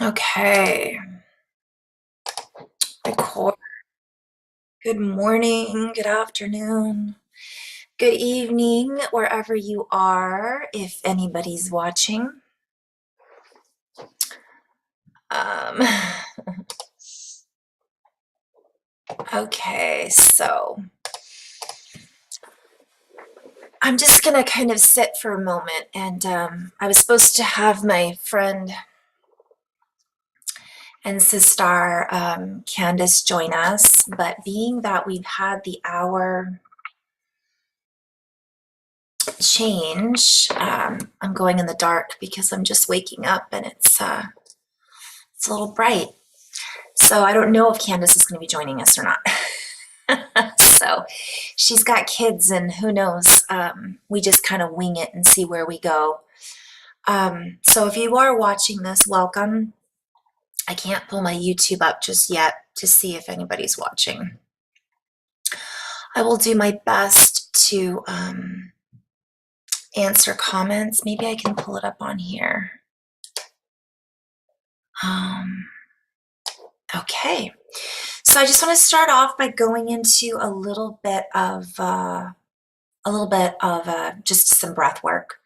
Okay, record. Good morning, good afternoon, good evening, wherever you are, if anybody's watching. Um, okay, so I'm just gonna kind of sit for a moment, and I was supposed to have my friend and SiSTAR Kandice join us, but being that we've had the hour change, I'm going in the dark because I'm just waking up and it's a little bright. So I don't know if Kandice is going to be joining us or not. So she's got kids and who knows, we just kind of wing it and see where we go. So if you are watching this, welcome. I can't pull my YouTube up just yet to see if anybody's watching. I will do my best to answer comments. Maybe I can pull it up on here. Okay, so I just want to start off by going into a little bit of just some breath work.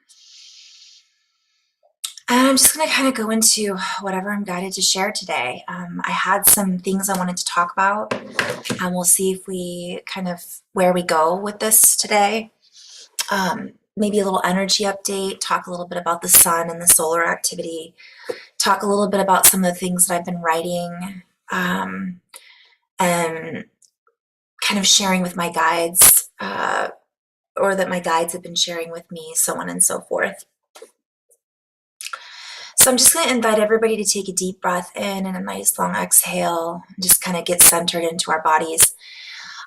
And I'm just going to kind of go into whatever I'm guided to share today. I had some things I wanted to talk about, and we'll see if we kind of where we go with this today. Maybe a little energy update, talk a little bit about the sun and the solar activity, talk a little bit about some of the things that I've been writing, and kind of sharing with my guides, or that my guides have been sharing with me, so on and so forth. So I'm just going to invite everybody to take a deep breath in and a nice long exhale, and just kind of get centered into our bodies.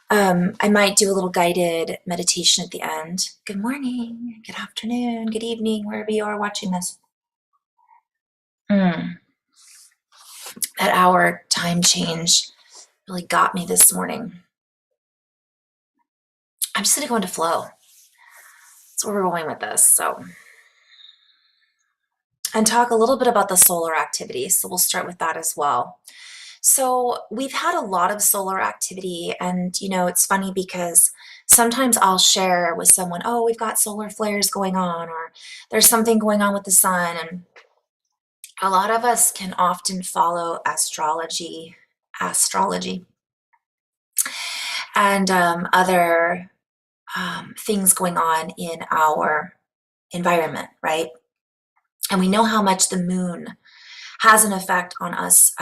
I might do a little guided meditation at the end. Good morning, good afternoon, good evening, wherever you are watching this. That hour time change really got me this morning. I'm just going to go into flow. That's where we're going with this. So, and talk a little bit about the solar activity. So we'll start with that as well. So we've had a lot of solar activity, and it's funny because sometimes I'll share with someone, oh, we've got solar flares going on, or there's something going on with the sun. And a lot of us can often follow astrology, and other things going on in our environment, right? And we know how much the moon has an effect on us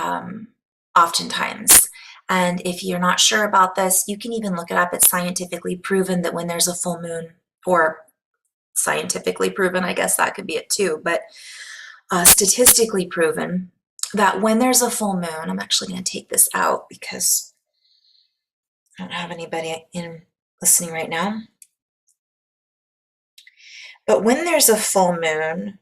oftentimes. And if you're not sure about this, you can even look it up. It's scientifically proven that when there's a full moon, or scientifically proven, I guess that could be it too, but statistically proven that when there's a full moon, I'm actually going to take this out because I don't have anybody in listening right now. But when there's a full moon,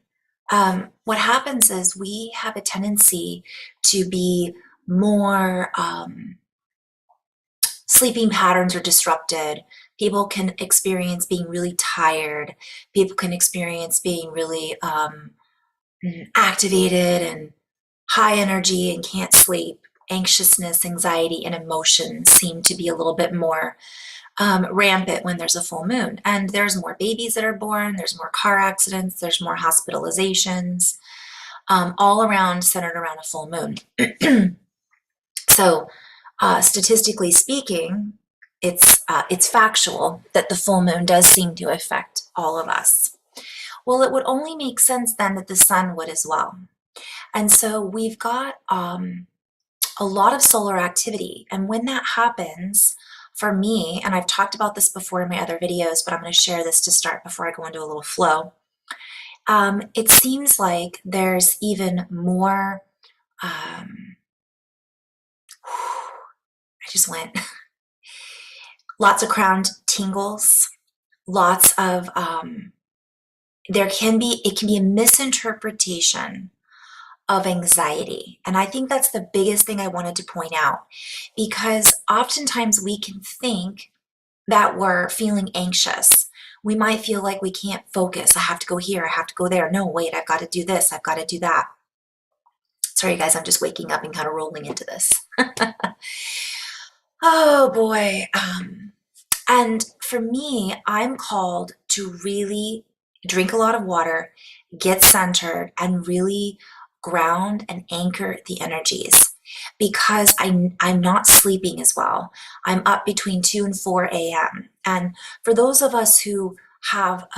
what happens is we have a tendency to be more sleeping patterns are disrupted. People can experience being really tired. People can experience being really activated and high energy and can't sleep. Anxiousness, anxiety, and emotion seem to be a little bit more rampant when there's a full moon. And there's more babies that are born, there's more car accidents, there's more hospitalizations, all around centered around a full moon. So statistically speaking, it's factual that the full moon does seem to affect all of us. Well, it would only make sense then that the sun would as well. And so we've got a lot of solar activity. And when that happens, for me, and I've talked about this before in my other videos, but I'm going to share this to start before I go into a little flow. It seems like there's even more, I just went, lots of crown tingles, lots of, it can be a misinterpretation of anxiety. And I think that's the biggest thing I wanted to point out, because oftentimes we can think that we're feeling anxious. We might feel like we can't focus. I have to go here, I have to go there. No, wait, I've got to do this, I've got to do that. Sorry, guys, I'm just waking up and kind of rolling into this. Oh boy. And for me, I'm called to really drink a lot of water, get centered, and really ground and anchor the energies because I'm not sleeping as well. I'm up between 2 and 4 a.m. And for those of us who have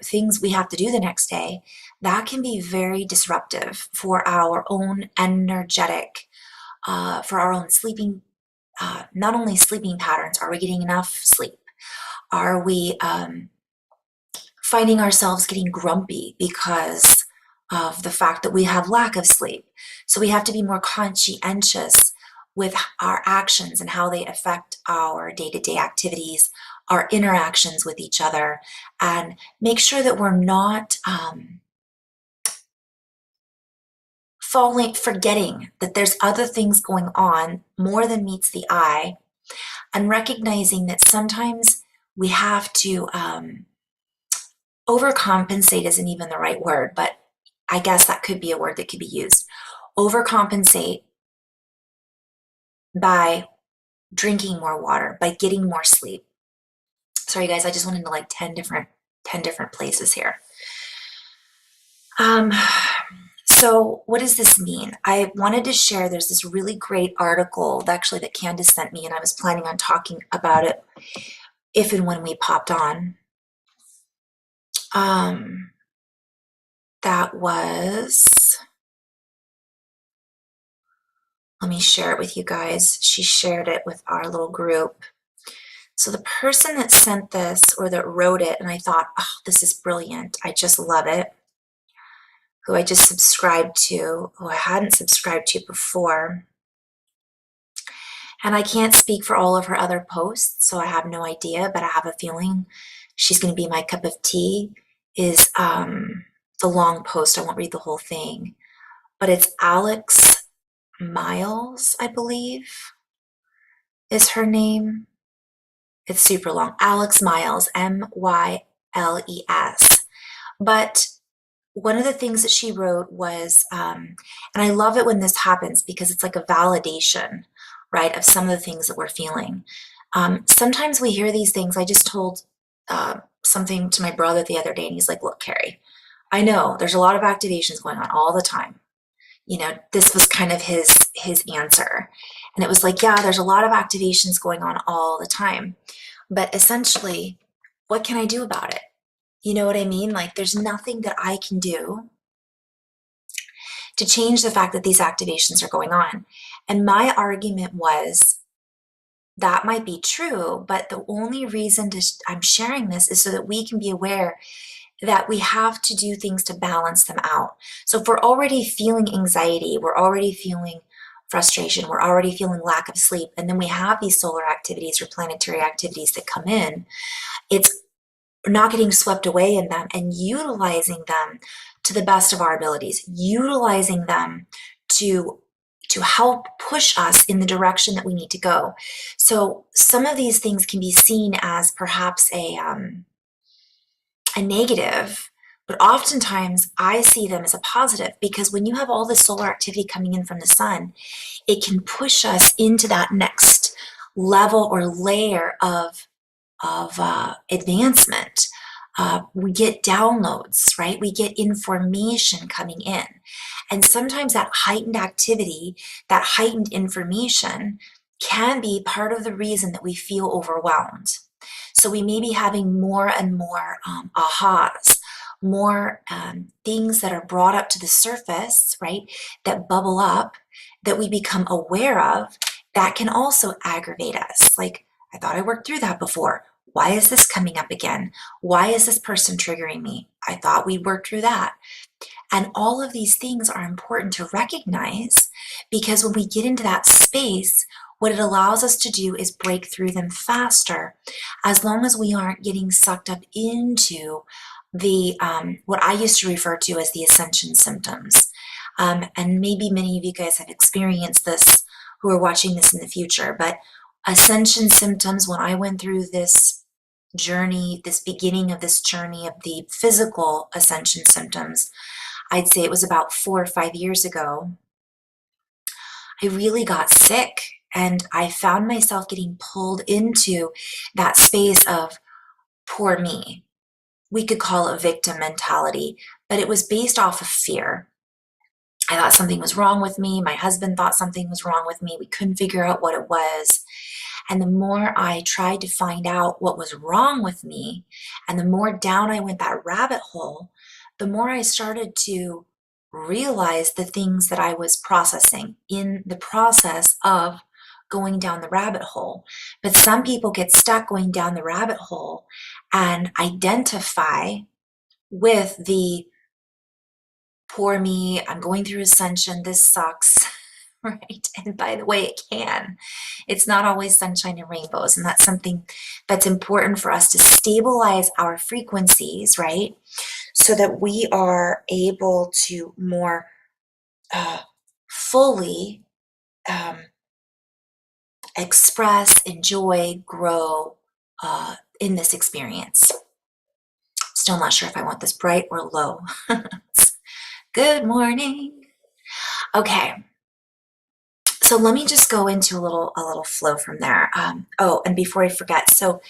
things we have to do the next day, that can be very disruptive for our own energetic, for our own sleeping, not only sleeping patterns. Are we getting enough sleep? Are we finding ourselves getting grumpy because of the fact that we have lack of sleep? So we have to be more conscientious with our actions and how they affect our day-to-day activities, our interactions with each other, and make sure that we're not forgetting that there's other things going on more than meets the eye, and recognizing that sometimes we have to overcompensate isn't even the right word, but I guess that could be a word that could be used. Overcompensate by drinking more water, by getting more sleep. Sorry guys, I just went into like 10 different places here. So what does this mean? I wanted to share, there's this really great article actually that Kandice sent me, and I was planning on talking about it if and when we popped on. That was, let me share it with you guys. She shared it with our little group. So the person that sent this or that wrote it, and I thought, oh, this is brilliant. I just love it. Who I just subscribed to, who I hadn't subscribed to before. And I can't speak for all of her other posts, so I have no idea, but I have a feeling she's going to be my cup of tea, is the long post. I won't read the whole thing, but it's Alex Miles, I believe, is her name. It's super long. Alex Miles, Myles. But one of the things that she wrote was, and I love it when this happens because it's like a validation, right, of some of the things that we're feeling. Sometimes we hear these things. I just told something to my brother the other day, and he's like, look, Carrie, I know there's a lot of activations going on all the time. You know, this was kind of his answer. And it was like, yeah, there's a lot of activations going on all the time. But essentially, what can I do about it? You know what I mean? Like, there's nothing that I can do to change the fact that these activations are going on. And my argument was, that might be true, but the only reason I'm sharing this is so that we can be aware that we have to do things to balance them out. So if we're already feeling anxiety, we're already feeling frustration, we're already feeling lack of sleep, and then we have these solar activities or planetary activities that come in, it's not getting swept away in them and utilizing them to the best of our abilities, utilizing them to help push us in the direction that we need to go. So some of these things can be seen as perhaps a negative, but oftentimes I see them as a positive, because when you have all this solar activity coming in from the sun, it can push us into that next level or layer of advancement. We get downloads, right? We get information coming in. And sometimes that heightened activity, that heightened information can be part of the reason that we feel overwhelmed. So we may be having more and more ahas, more things that are brought up to the surface, right? That bubble up, that we become aware of, that can also aggravate us. Like, I thought I worked through that before. Why is this coming up again? Why is this person triggering me? I thought we worked through that. And all of these things are important to recognize, because when we get into that space, what it allows us to do is break through them faster, as long as we aren't getting sucked up into the what I used to refer to as the Ascension Symptoms. And maybe many of you guys have experienced this who are watching this in the future, but Ascension Symptoms, when I went through this journey, this beginning of this journey of the physical Ascension Symptoms, I'd say it was about 4 or 5 years ago. I really got sick, and I found myself getting pulled into that space of poor me. We could call it victim mentality, but it was based off of fear. I thought something was wrong with me. My husband thought something was wrong with me. We couldn't figure out what it was. And the more I tried to find out what was wrong with me, and the more down I went that rabbit hole, the more I started to realize the things that I was processing in the process of going down the rabbit hole. But some people get stuck going down the rabbit hole and identify with the poor me, I'm going through ascension, this sucks, right? And by the way, it can. It's not always sunshine and rainbows. And that's something that's important for us to stabilize our frequencies, right? So that we are able to more fully express, enjoy, grow in this experience. Still not sure if I want this bright or low. Good morning. Okay. So let me just go into a little flow from there. Oh, and before I forget, so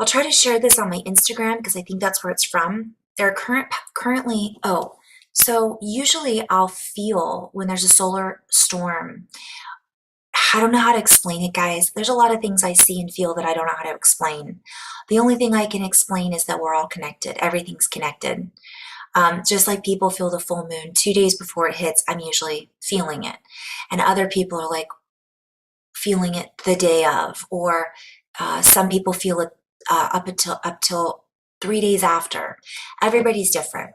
I'll try to share this on my Instagram because I think that's where it's from. There are currently, so usually I'll feel when there's a solar storm. I don't know how to explain it, guys. There's a lot of things I see and feel that I don't know how to explain. The only thing I can explain is that we're all connected. Everything's connected. Just like people feel the full moon 2 days before it hits, I'm usually feeling it. And other people are like feeling it the day of, or some people feel it up till 3 days after. Everybody's different.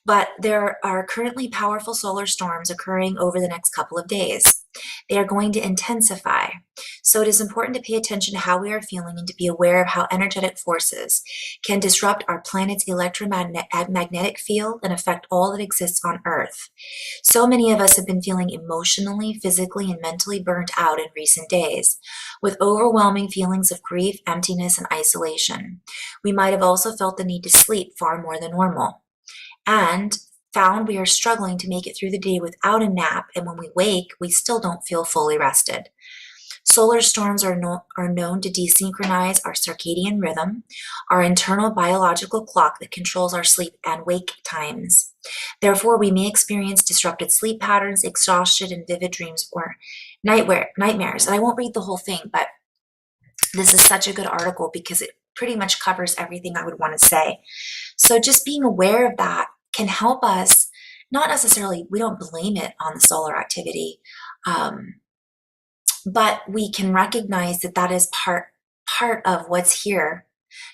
But there are currently powerful solar storms occurring over the next couple of days. They are going to intensify. So it is important to pay attention to how we are feeling and to be aware of how energetic forces can disrupt our planet's electromagnetic field and affect all that exists on Earth. So many of us have been feeling emotionally, physically, and mentally burnt out in recent days, with overwhelming feelings of grief, emptiness, and isolation. We might have also felt the need to sleep far more than normal, and found we are struggling to make it through the day without a nap, and when we wake, we still don't feel fully rested. Solar storms are known to desynchronize our circadian rhythm, our internal biological clock that controls our sleep and wake times. Therefore, we may experience disrupted sleep patterns, exhaustion, and vivid dreams or nightmares. And I won't read the whole thing, but this is such a good article because it pretty much covers everything I would want to say. So just being aware of that can help us, not necessarily, we don't blame it on the solar activity, but we can recognize that that is part of what's here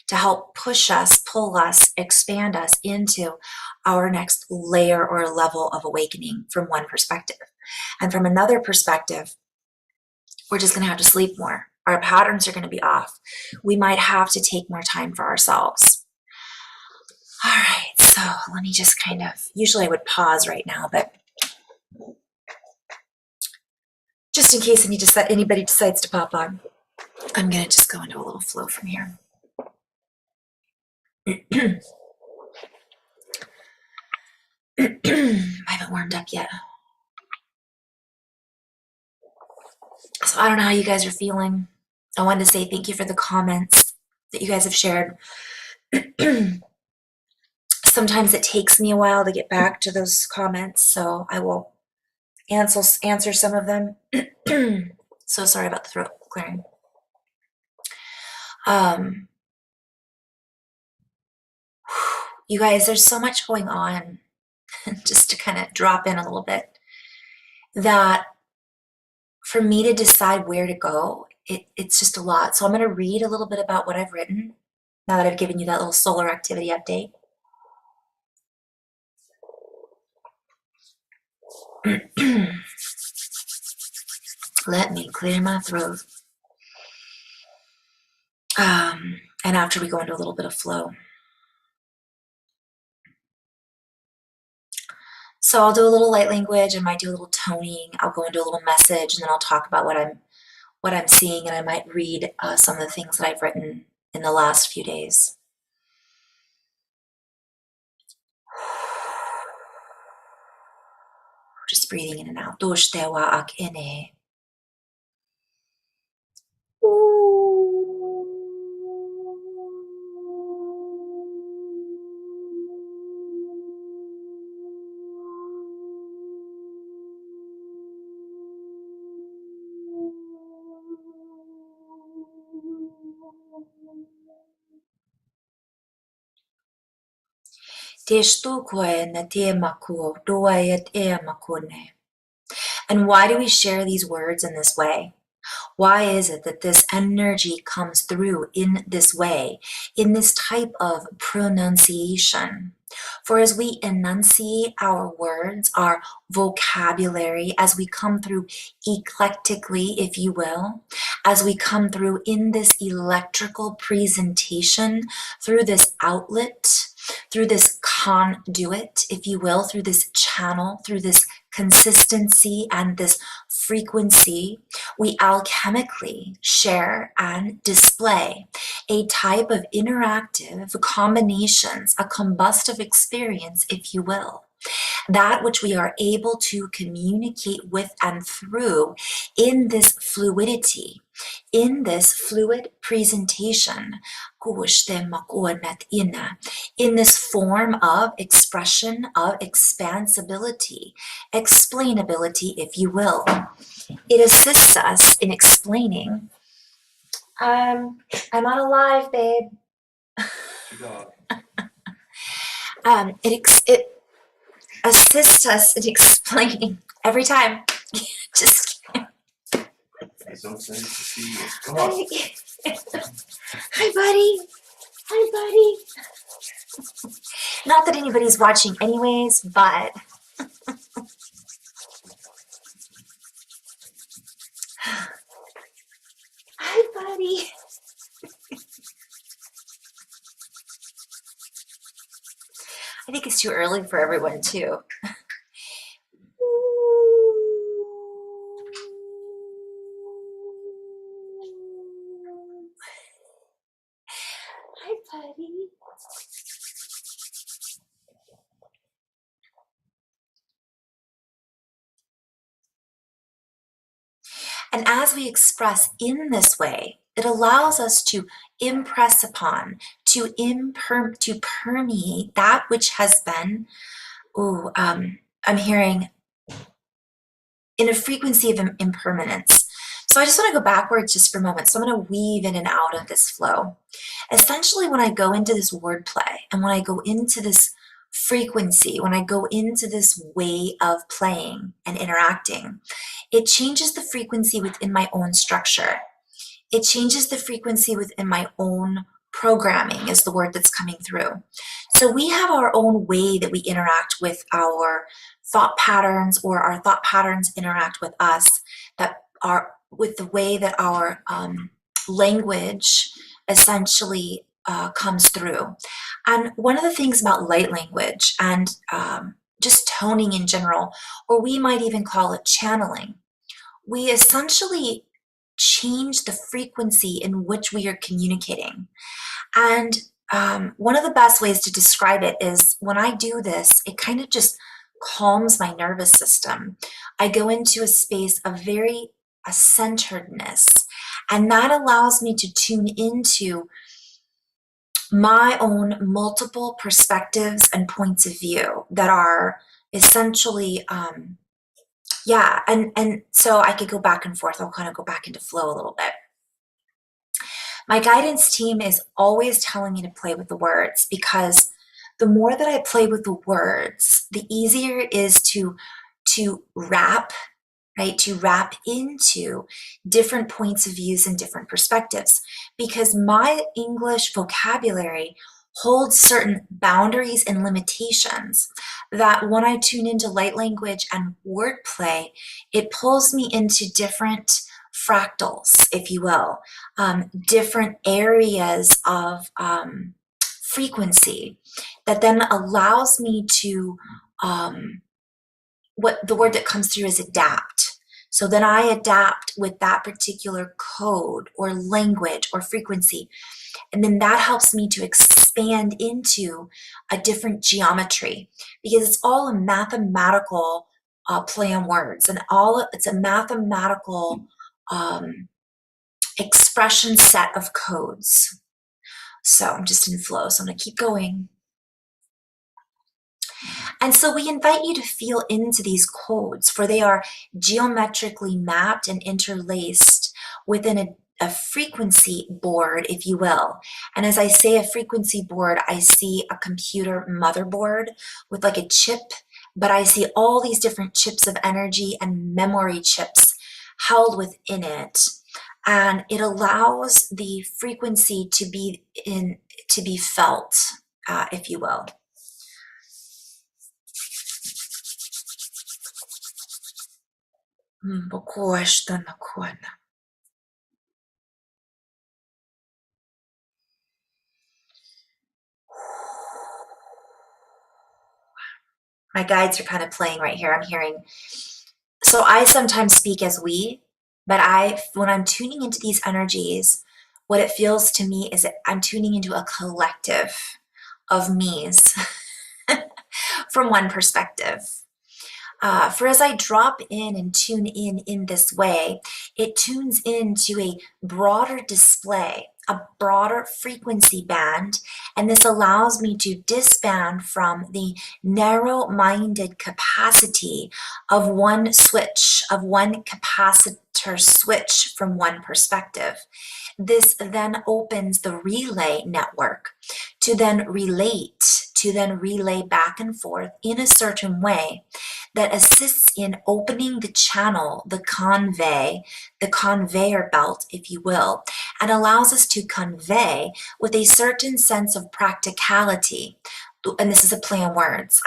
to help push us, pull us, expand us into our next layer or level of awakening from one perspective. And from another perspective, we're just going to have to sleep more. Our patterns are going to be off. We might have to take more time for ourselves. All right, so let me just usually I would pause right now, but just in case anybody decides to pop on, I'm going to just go into a little flow from here. I haven't warmed up yet. So I don't know how you guys are feeling. I wanted to say thank you for the comments that you guys have shared. Sometimes it takes me a while to get back to those comments, so I will answer some of them. So sorry about the throat clearing. You guys, there's so much going on, just to kind of drop in a little bit, that for me to decide where to go, it's just a lot. So I'm going to read a little bit about what I've written now that I've given you that little solar activity update. Let me clear my throat. And after we go into a little bit of flow. So I'll do a little light language, I might do a little toning, I'll go into a little message, and then I'll talk about what I'm seeing, and I might read some of the things that I've written in the last few days. Just breathing in and out. Doshdewa ak ene. And why do we share these words in this way? Why is it that this energy comes through in this way, in this type of pronunciation? For as we enunciate our words, our vocabulary, as we come through eclectically, if you will, as we come through in this electrical presentation, through this outlet, through this conduit, if you will, through this channel, through this consistency and this frequency, we alchemically share and display a type of interactive combinations, a combustive experience, if you will. That which we are able to communicate with and through in this fluidity, in this fluid presentation, in this form of expression, of expansibility, explainability, if you will. It assists us in explaining. I'm on a live, babe. It assists us in explaining every time. Just kidding. So excited to see you. Come on. Hi, buddy. Hi, buddy. Not that anybody's watching anyways, but hi, buddy. I think it's too early for everyone, too. Hi, buddy. And as we express in this way, it allows us to impress upon, to permeate that which has been, I'm hearing, in a frequency of impermanence. So I just want to go backwards just for a moment. So I'm going to weave in and out of this flow. Essentially, when I go into this wordplay and when I go into this frequency, when I go into this way of playing and interacting, it changes the frequency within my own structure. It changes the frequency within my own programming is the word that's coming through. So we have our own way that we interact with our thought patterns, or our thought patterns interact with us, that are with the way that our language essentially comes through. And one of the things about light language and just toning in general, or we might even call it channeling, we essentially change the frequency in which we are communicating. And one of the best ways to describe it is when I do this, it kind of just calms my nervous system. I go into a space of a centeredness, and that allows me to tune into my own multiple perspectives and points of view that are essentially, and so I could go back and forth. I'll kind of go back into flow a little bit. My guidance team is always telling me to play with the words, because the more that I play with the words, the easier it is to wrap, right? To wrap into different points of views and different perspectives, because my English vocabulary holds certain boundaries and limitations that when I tune into light language and wordplay, it pulls me into different fractals, if you will, different areas of frequency that then allows me to, what the word that comes through is adapt. So then I adapt with that particular code or language or frequency. And then that helps me to expand into a different geometry, because it's all a mathematical play on words, and it's a mathematical expression set of codes. So I'm just in flow, so I'm going to keep going. And so we invite you to feel into these codes, for they are geometrically mapped and interlaced within a frequency board, if you will. And as I say a frequency board, I see a computer motherboard with like a chip, but I see all these different chips of energy and memory chips held within it. And it allows the frequency to be felt, if you will. My guides are kind of playing right here. I'm hearing. So I sometimes speak as we, but when I'm tuning into these energies, what it feels to me is that I'm tuning into a collective of me's from one perspective. For as I drop in and tune in this way, it tunes into a broader display, a broader frequency band, and this allows me to disband from the narrow-minded capacity of one switch, of one capacitor switch from one perspective. This then opens the relay network to then relay back and forth in a certain way that assists in opening the channel, the conveyor belt, if you will, and allows us to convey with a certain sense of practicality. And this is a play on words.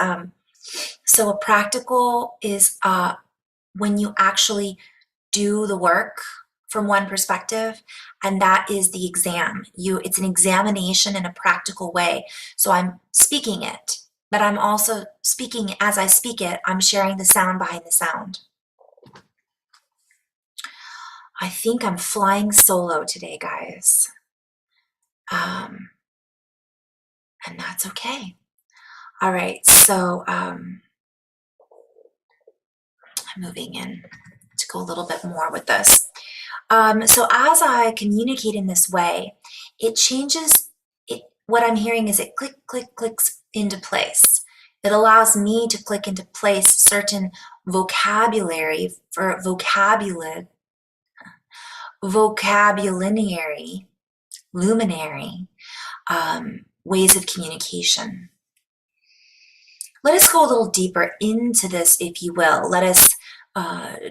So a practical is when you actually do the work from one perspective, and that is the exam. It's an examination in a practical way. So I'm speaking it, but I'm also speaking as I speak it, I'm sharing the sound behind the sound. I think I'm flying solo today, guys. And that's okay. All right, so I'm moving in to go a little bit more with this. So as I communicate in this way, it changes, what I'm hearing is it clicks into place. It allows me to click into place certain vocabulary for vocabulary, luminary ways of communication. Let us go a little deeper into this, if you will. Let us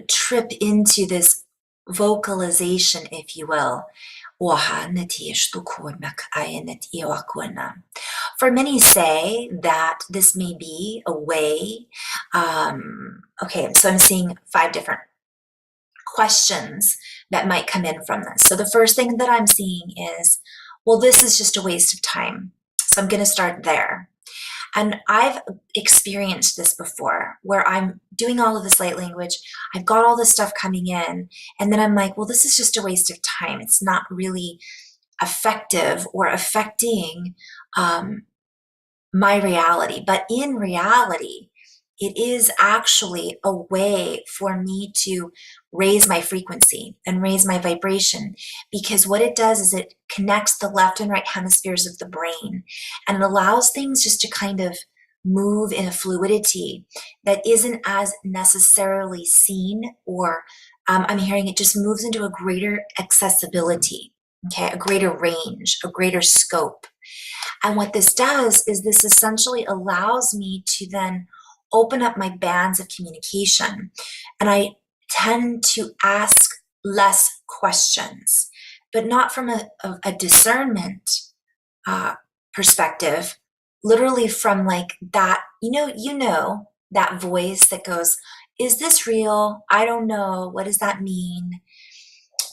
trip into this vocalization, if you will. For many say that this may be a way. Okay, so I'm seeing 5 different questions that might come in from this. So the first thing that I'm seeing is, well, this is just a waste of time. So I'm going to start there. And I've experienced this before, where I'm doing all of this light language, I've got all this stuff coming in, and then I'm like, well, this is just a waste of time. It's not really effective or affecting my reality. But in reality, it is actually a way for me to raise my frequency and raise my vibration, because what it does is it connects the left and right hemispheres of the brain, and it allows things just to kind of move in a fluidity that isn't as necessarily seen, or I'm hearing it just moves into a greater accessibility, okay, a greater range, a greater scope. And what this does is this essentially allows me to then open up my bands of communication. And I tend to ask less questions, but not from a discernment perspective, literally from like that, that voice that goes, is this real? I don't know. What does that mean?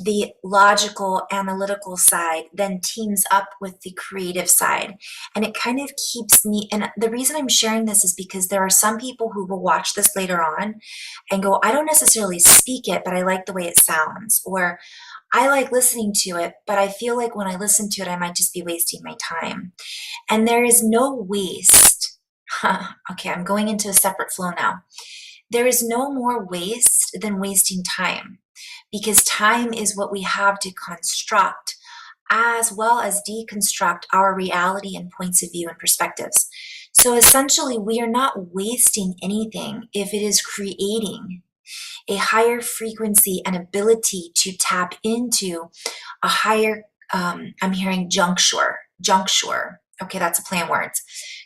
The logical, analytical side then teams up with the creative side. And it kind of keeps me, and the reason I'm sharing this is because there are some people who will watch this later on and go, I don't necessarily speak it, but I like the way it sounds. Or I like listening to it, but I feel like when I listen to it, I might just be wasting my time. And there is no waste. Okay, I'm going into a separate flow now. there is no more waste than wasting time, because time is what we have to construct as well as deconstruct our reality and points of view and perspectives. So essentially, we are not wasting anything if it is creating a higher frequency and ability to tap into a higher, I'm hearing juncture. Okay, that's a play on words.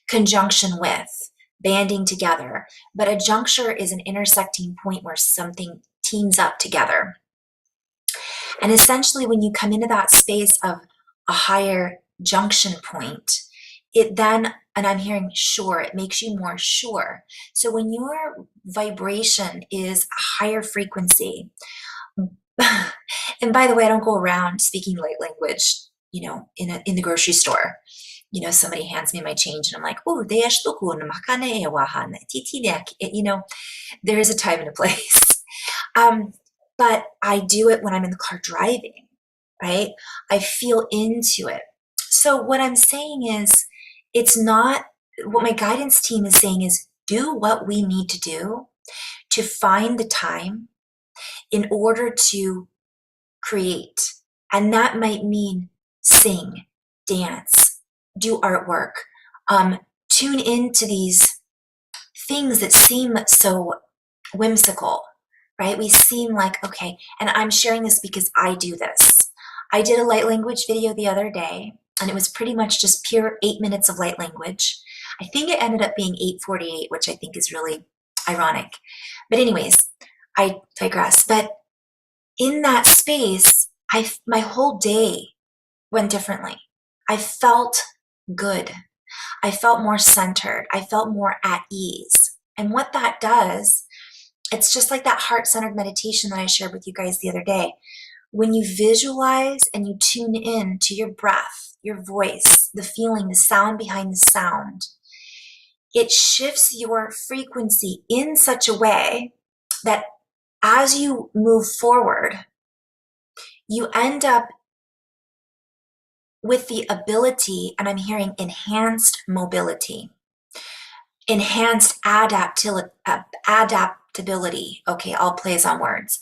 Conjunction with, banding together. But a juncture is an intersecting point where something teams up together. And essentially, when you come into that space of a higher junction point, it then, and I'm hearing sure, it makes you more sure. So when your vibration is a higher frequency, and by the way, I don't go around speaking light language, in the grocery store. Somebody hands me my change and I'm like, oh, there is a time and a place. But I do it when I'm in the car driving, right? I feel into it. So what I'm saying is, it's not, what my guidance team is saying is, do what we need to do to find the time in order to create. And that might mean sing, dance, do artwork, tune into these things that seem so whimsical, right? We seem like, okay, and I'm sharing this because I do this. I did a light language video the other day, and it was pretty much just pure 8 minutes of light language. I think it ended up being 8:48, which I think is really ironic. But anyways, I digress. But in that space, my whole day went differently. I felt good. I felt more centered. I felt more at ease. And what that does, it's just like that heart-centered meditation that I shared with you guys the other day. When you visualize and you tune in to your breath, your voice, the feeling, the sound behind the sound, it shifts your frequency in such a way that as you move forward, you end up with the ability, and I'm hearing enhanced mobility, enhanced adaptability. Okay, all plays on words.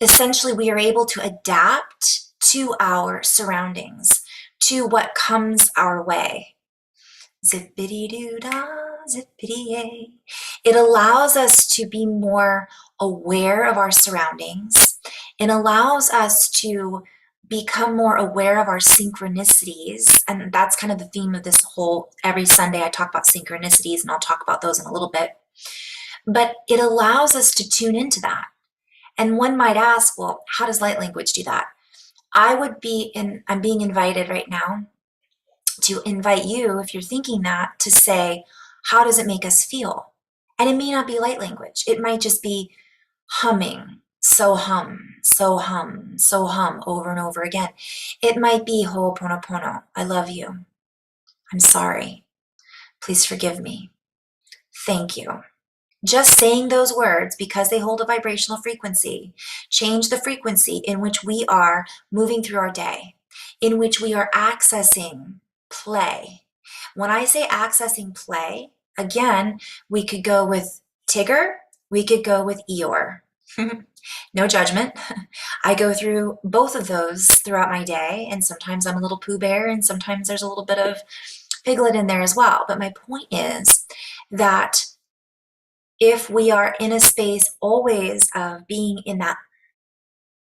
Essentially, we are able to adapt to our surroundings, to what comes our way. Zippity-doo-dah, zippity-yay. It allows us to be more aware of our surroundings. It allows us to become more aware of our synchronicities. And that's kind of the theme of this whole, every Sunday I talk about synchronicities, and I'll talk about those in a little bit. But it allows us to tune into that. And one might ask, well, how does light language do that? I'm being invited right now to invite you, if you're thinking that, to say, how does it make us feel? And it may not be light language. It might just be humming, so hum, so hum, so hum, over and over again. It might be ho'oponopono, I love you. I'm sorry. Please forgive me. Thank you. Just saying those words, because they hold a vibrational frequency, change the frequency in which we are moving through our day, in which we are accessing play. When I say accessing play, again, we could go with Tigger, we could go with Eeyore. No judgment. I go through both of those throughout my day, and sometimes I'm a little Pooh Bear, and sometimes there's a little bit of Piglet in there as well. But my point is that if we are in a space always of being in that,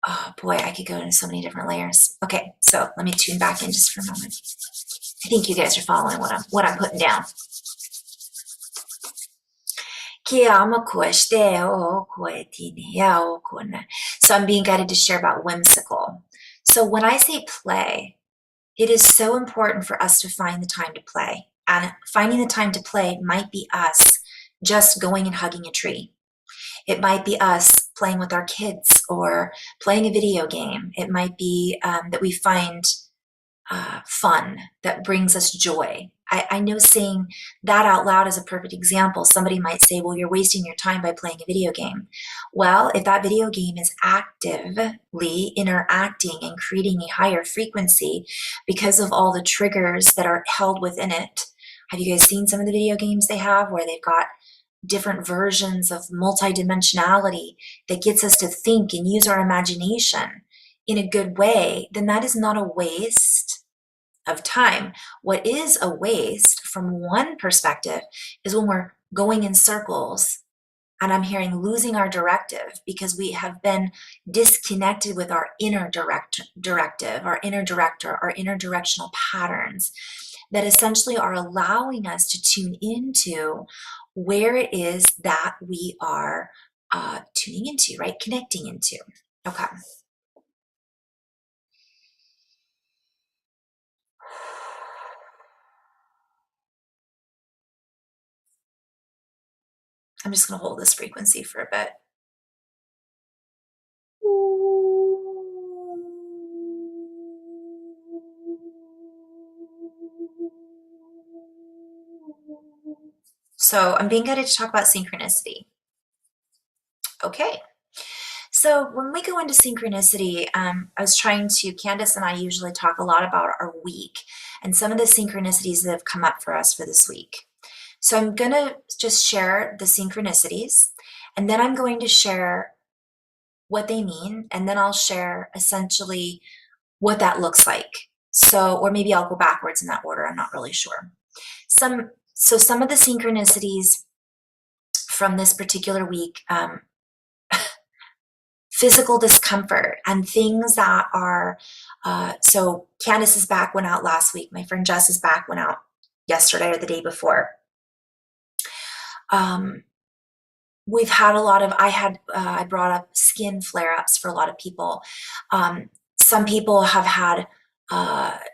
oh boy, I could go into so many different layers. Okay, so let me tune back in just for a moment. I think you guys are following what I'm putting down. So I'm being guided to share about whimsical. So when I say play, it is so important for us to find the time to play. And finding the time to play might be us just going and hugging a tree. It might be us playing with our kids or playing a video game. It might be that we find fun that brings us joy. I know saying that out loud is a perfect example. Somebody might say, well, you're wasting your time by playing a video game. Well, if that video game is actively interacting and creating a higher frequency because of all the triggers that are held within it. Have you guys seen some of the video games they have where they've got different versions of multidimensionality that gets us to think and use our imagination in a good way, then that is not a waste of time. What is a waste from one perspective is when we're going in circles and I'm hearing losing our directive because we have been disconnected with our inner directive, our inner director, our inner directional patterns that essentially are allowing us to tune into where it is that we are tuning into, right? Connecting into. Okay. I'm just going to hold this frequency for a bit. So I'm being guided to talk about synchronicity. Okay. So when we go into synchronicity, I was trying to, Kandice and I usually talk a lot about our week and some of the synchronicities that have come up for us for this week. So I'm going to just share the synchronicities, and then I'm going to share what they mean, and then I'll share essentially what that looks like. So, or maybe I'll go backwards in that order. I'm not really sure. Some of the synchronicities from this particular week, physical discomfort and things that are, so Kandice's back went out last week. My friend Jess's back went out yesterday or the day before. We've had a lot of, I brought up skin flare-ups for a lot of people. Some people have had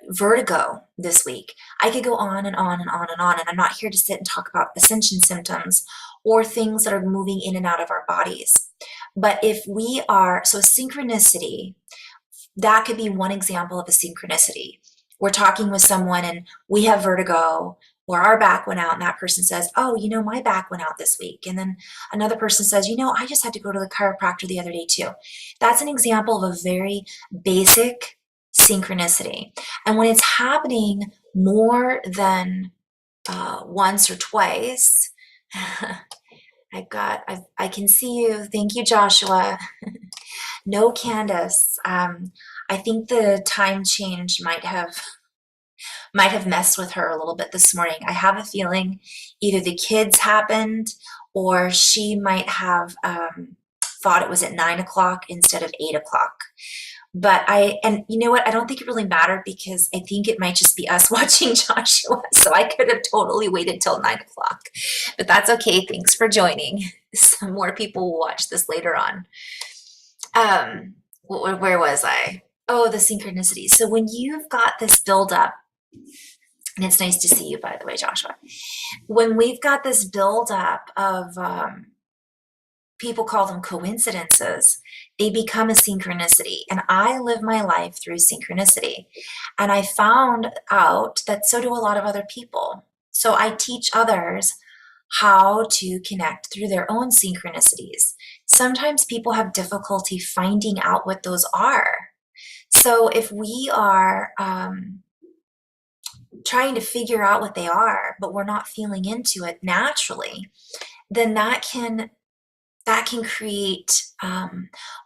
vertigo this week. I could go on and on and on and on, and I'm not here to sit and talk about ascension symptoms or things that are moving in and out of our bodies. But if we are, so synchronicity, that could be one example of a synchronicity. We're talking with someone and we have vertigo, or our back went out, and that person says, oh, my back went out this week. And then another person says, I just had to go to the chiropractor the other day too. That's an example of a very basic synchronicity. And when it's happening more than once or twice, I can see you. Thank you, Joshua. No, Kandice. I think the time change might have messed with her a little bit this morning. I have a feeling either the kids happened or she might have thought it was at 9 o'clock instead of 8 o'clock. But and you know what? I don't think it really mattered because I think it might just be us watching Joshua. So I could have totally waited till 9 o'clock, but that's okay. Thanks for joining. Some more people will watch this later on. Where was I? Oh, the synchronicity. So when you've got this buildup, and it's nice to see you, by the way, Joshua. When we've got this buildup of, people call them coincidences, they become a synchronicity. And I live my life through synchronicity. And I found out that so do a lot of other people. So I teach others how to connect through their own synchronicities. Sometimes people have difficulty finding out what those are. So if we are trying to figure out what they are, but we're not feeling into it naturally, then that can create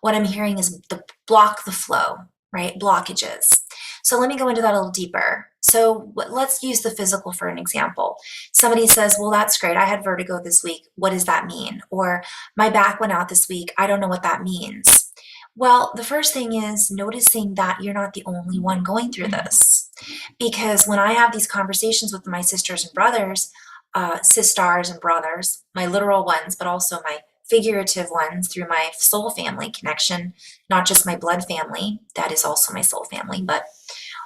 what I'm hearing is block the flow, right? Blockages. So let me go into that a little deeper. So let's use the physical for an example. Somebody says, well, that's great. I had vertigo this week. What does that mean? Or my back went out this week. I don't know what that means. Well, the first thing is noticing that you're not the only one going through this. Because when I have these conversations with my sisters and brothers, SiSTARs and brothers, my literal ones, but also my figurative ones through my soul family connection, not just my blood family, that is also my soul family. But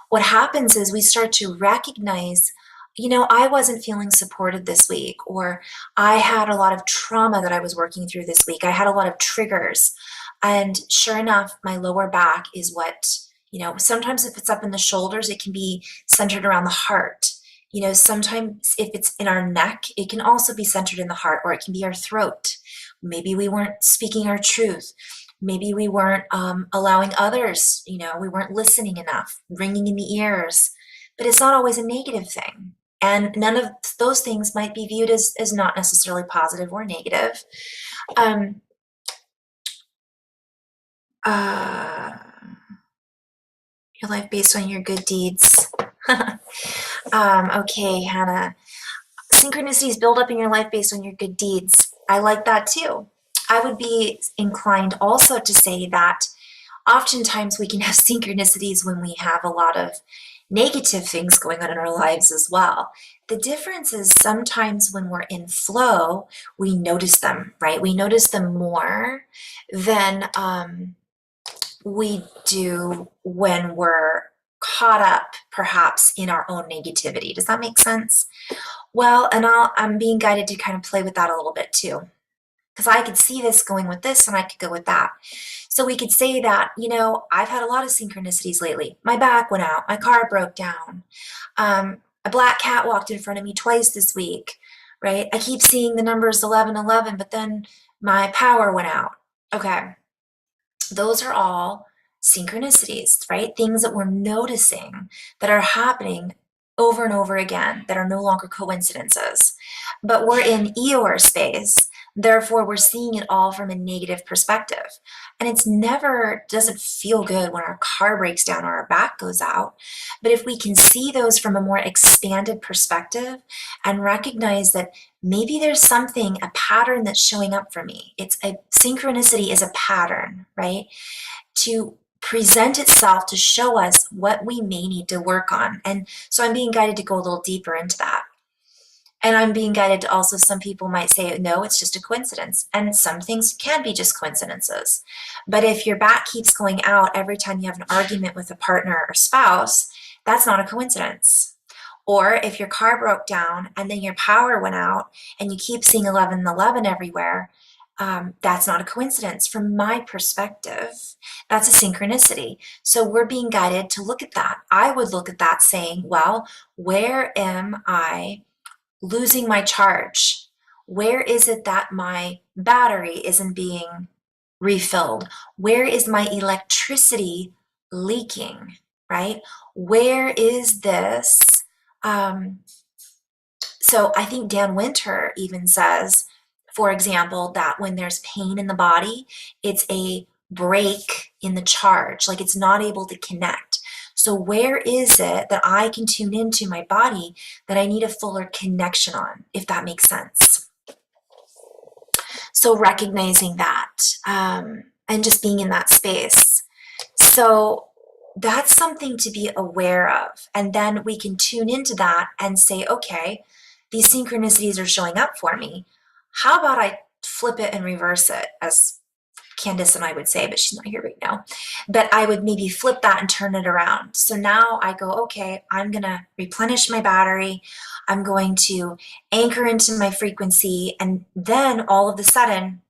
what happens is we start to recognize, I wasn't feeling supported this week, or I had a lot of trauma that I was working through this week. I had a lot of triggers. And sure enough, my lower back is what, sometimes if it's up in the shoulders, it can be centered around the heart. Sometimes if it's in our neck, it can also be centered in the heart, or it can be our throat. Maybe we weren't speaking our truth. Maybe we weren't allowing others, we weren't listening enough, ringing in the ears. But it's not always a negative thing. And none of those things might be viewed as not necessarily positive or negative. Um, your life based on your good deeds. Okay, Hannah. Synchronicities build up in your life based on your good deeds. I like that too. I would be inclined also to say that oftentimes we can have synchronicities when we have a lot of negative things going on in our lives as well. The difference is sometimes when we're in flow, we notice them, right? We notice them more than we do when we're caught up perhaps in our own negativity. Does that make sense? Well, and I'm being guided to kind of play with that a little bit too, because I could see this going with this and I could go with that. So we could say that, I've had a lot of synchronicities lately. My back went out, my car broke down. A black cat walked in front of me twice this week, right? I keep seeing the numbers 1111, but then my power went out. Okay. Those are all synchronicities, right? Things that we're noticing that are happening over and over again that are no longer coincidences. But we're in Eeyore space, therefore we're seeing it all from a negative perspective. And it's never, doesn't feel good when our car breaks down or our back goes out. But if we can see those from a more expanded perspective and recognize that maybe there's something, a pattern that's showing up for me. It's a synchronicity is a pattern, right? To present itself to show us what we may need to work on. And so I'm being guided to go a little deeper into that. And I'm being guided to also, some people might say, no, it's just a coincidence. And some things can be just coincidences. But if your back keeps going out every time you have an argument with a partner or spouse, that's not a coincidence. Or if your car broke down and then your power went out and you keep seeing 1111 everywhere, that's not a coincidence. From my perspective, that's a synchronicity. So we're being guided to look at that. I would look at that saying, well, where am I losing my charge? Where is it that my battery isn't being refilled? Where is my electricity leaking, right? Where is this? So I think Dan Winter even says, for example, that when there's pain in the body, it's a break in the charge, like it's not able to connect. So where is it that I can tune into my body that I need a fuller connection on, if that makes sense? So recognizing that and just being in that space. So that's something to be aware of. And then we can tune into that and say, okay, these synchronicities are showing up for me. How about I flip it and reverse it, as Kandice and I would say, but she's not here right now. But I would maybe flip that and turn it around. So now I go, okay, I'm going to replenish my battery. I'm going to anchor into my frequency. And then all of a sudden,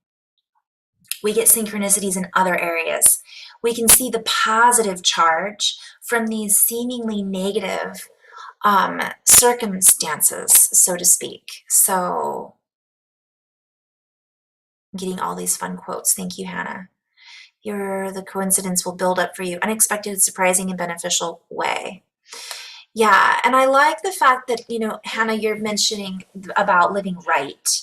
we get synchronicities in other areas. We can see the positive charge from these seemingly negative circumstances, so to speak. So I'm getting all these fun quotes. Thank you, Hannah. The coincidence will build up for you. Unexpected, surprising, and beneficial way. Yeah, and I like the fact that, Hannah, you're mentioning about living right.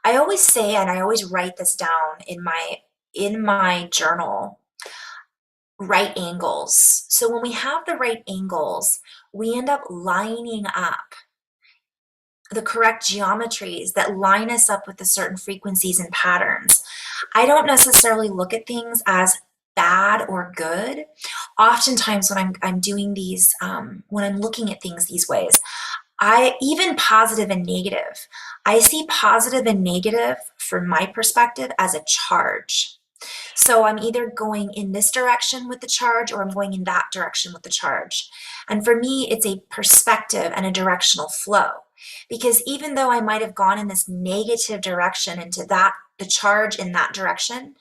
I always say, and I always write this down in my journal, right angles. So when we have the right angles, we end up lining up the correct geometries that line us up with the certain frequencies and patterns. I don't necessarily look at things as bad or good. Oftentimes when I'm doing these, when I'm looking at things these ways, even positive and negative, I see positive and negative from my perspective as a charge. So I'm either going in this direction with the charge or I'm going in that direction with the charge. And for me, it's a perspective and a directional flow. Because even though I might have gone in this negative direction into the charge in that direction,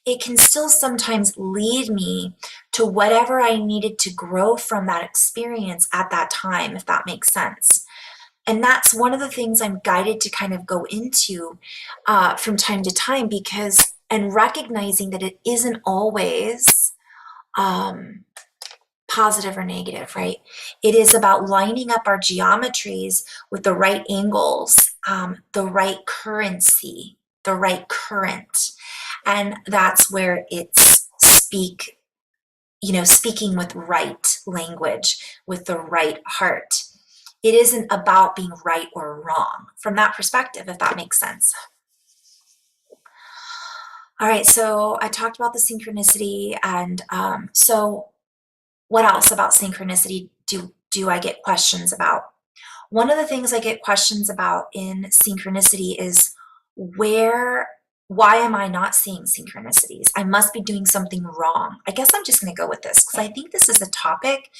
it can still sometimes lead me to whatever I needed to grow from that experience at that time, if that makes sense. And that's one of the things I'm guided to kind of go into from time to time, and recognizing that it isn't always positive or negative, right? It is about lining up our geometries with the right angles, the right currency, the right current. And that's where it's speaking with right language, with the right heart. It isn't about being right or wrong from that perspective, if that makes sense. All right, so I talked about the synchronicity, and so what else about synchronicity do I get questions about? One of the things I get questions about in synchronicity is why am I not seeing synchronicities? I must be doing something wrong. I guess I'm just going to go with this because I think this is a topic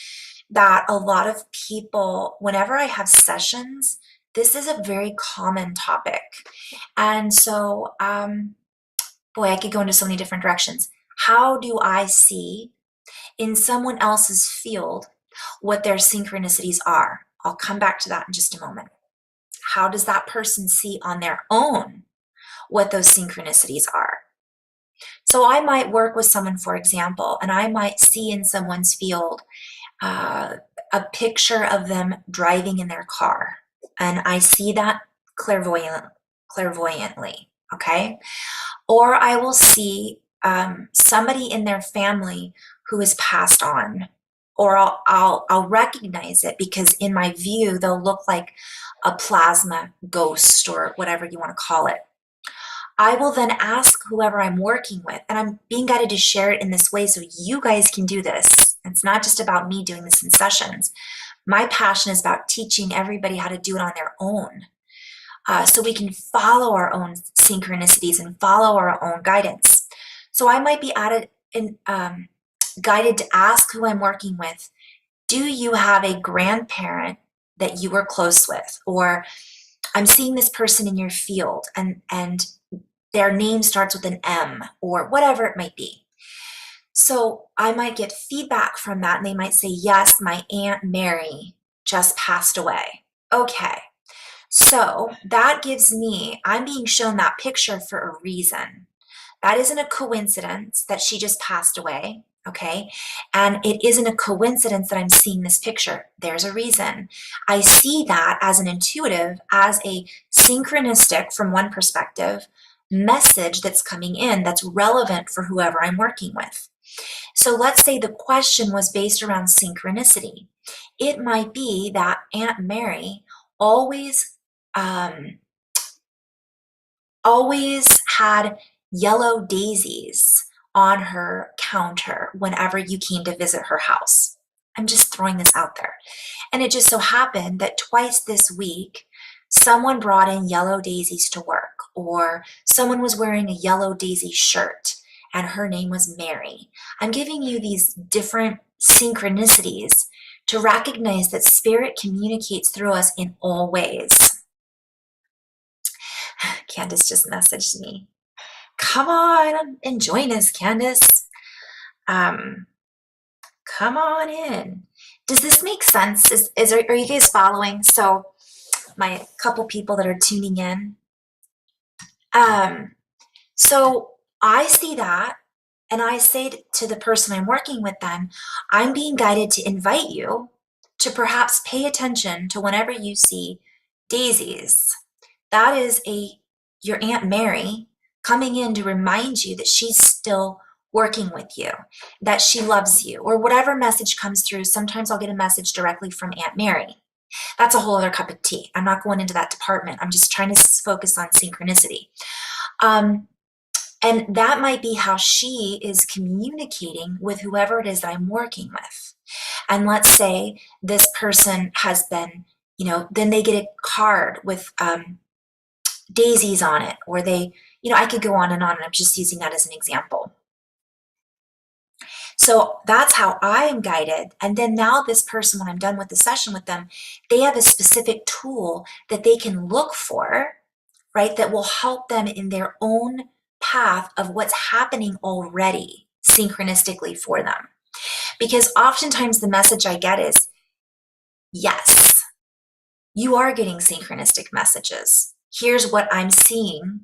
that a lot of people, whenever I have sessions, this is a very common topic. And so, boy, I could go into so many different directions. How do I see in someone else's field what their synchronicities are? I'll come back to that in just a moment. How does that person see on their own what those synchronicities are? So I might work with someone, for example, and I might see in someone's field a picture of them driving in their car. And I see that clairvoyantly, okay? Or I will see somebody in their family who is passed on, or I'll recognize it because in my view, they'll look like a plasma ghost or whatever you want to call it. I will then ask whoever I'm working with, and I'm being guided to share it in this way so you guys can do this. It's not just about me doing this in sessions. My passion is about teaching everybody how to do it on their own. So we can follow our own synchronicities and follow our own guidance. So I might be guided to ask who I'm working with, do you have a grandparent that you were close with? Or I'm seeing this person in your field and their name starts with an M or whatever it might be. So I might get feedback from that and they might say, yes, my Aunt Mary just passed away. Okay. So that gives me, I'm being shown that picture for a reason. That isn't a coincidence that she just passed away, okay? And it isn't a coincidence that I'm seeing this picture. There's a reason. I see that as an intuitive, as a synchronistic, from one perspective, message that's coming in that's relevant for whoever I'm working with. So let's say the question was based around synchronicity. It might be that Aunt Mary always had yellow daisies on her counter whenever you came to visit her house. I'm just throwing this out there. And it just so happened that twice this week, someone brought in yellow daisies to work, or someone was wearing a yellow daisy shirt and her name was Mary. I'm giving you these different synchronicities to recognize that spirit communicates through us in all ways. Kandice just messaged me. Come on and join us, Kandice. Come on in. Does this make sense? Are you guys following? So my couple people that are tuning in. So I see that and I say to the person I'm working with then, I'm being guided to invite you to perhaps pay attention to whenever you see daisies. That is your Aunt Mary coming in to remind you that she's still working with you, that she loves you, or whatever message comes through. Sometimes I'll get a message directly from Aunt Mary. That's a whole other cup of tea. I'm not going into that department. I'm just trying to focus on synchronicity. And that might be how she is communicating with whoever it is that I'm working with. And let's say this person has been, then they get a card with daisies on it, or I could go on, and I'm just using that as an example. So that's how I am guided. And then now this person, when I'm done with the session with them, they have a specific tool that they can look for, right, that will help them in their own path of what's happening already synchronistically for them. Because oftentimes the message I get is, yes, you are getting synchronistic messages. Here's what I'm seeing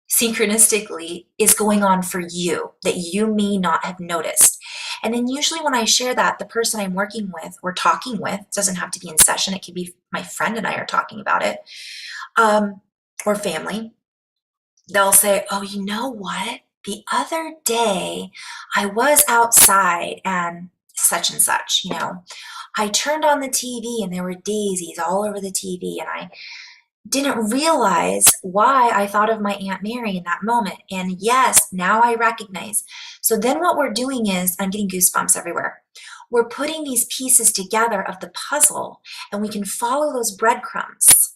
synchronistically is going on for you that you may not have noticed. And then usually when I share that, the person I'm working with or talking with, it doesn't have to be in session, it could be my friend and I are talking about it, or family, they'll say, oh, you know what? The other day I was outside and such, I turned on the TV and there were daisies all over the TV, and I didn't realize why I thought of my Aunt Mary in that moment. And yes, now I recognize. So then what we're doing is, I'm getting goosebumps everywhere. We're putting these pieces together of the puzzle, and we can follow those breadcrumbs.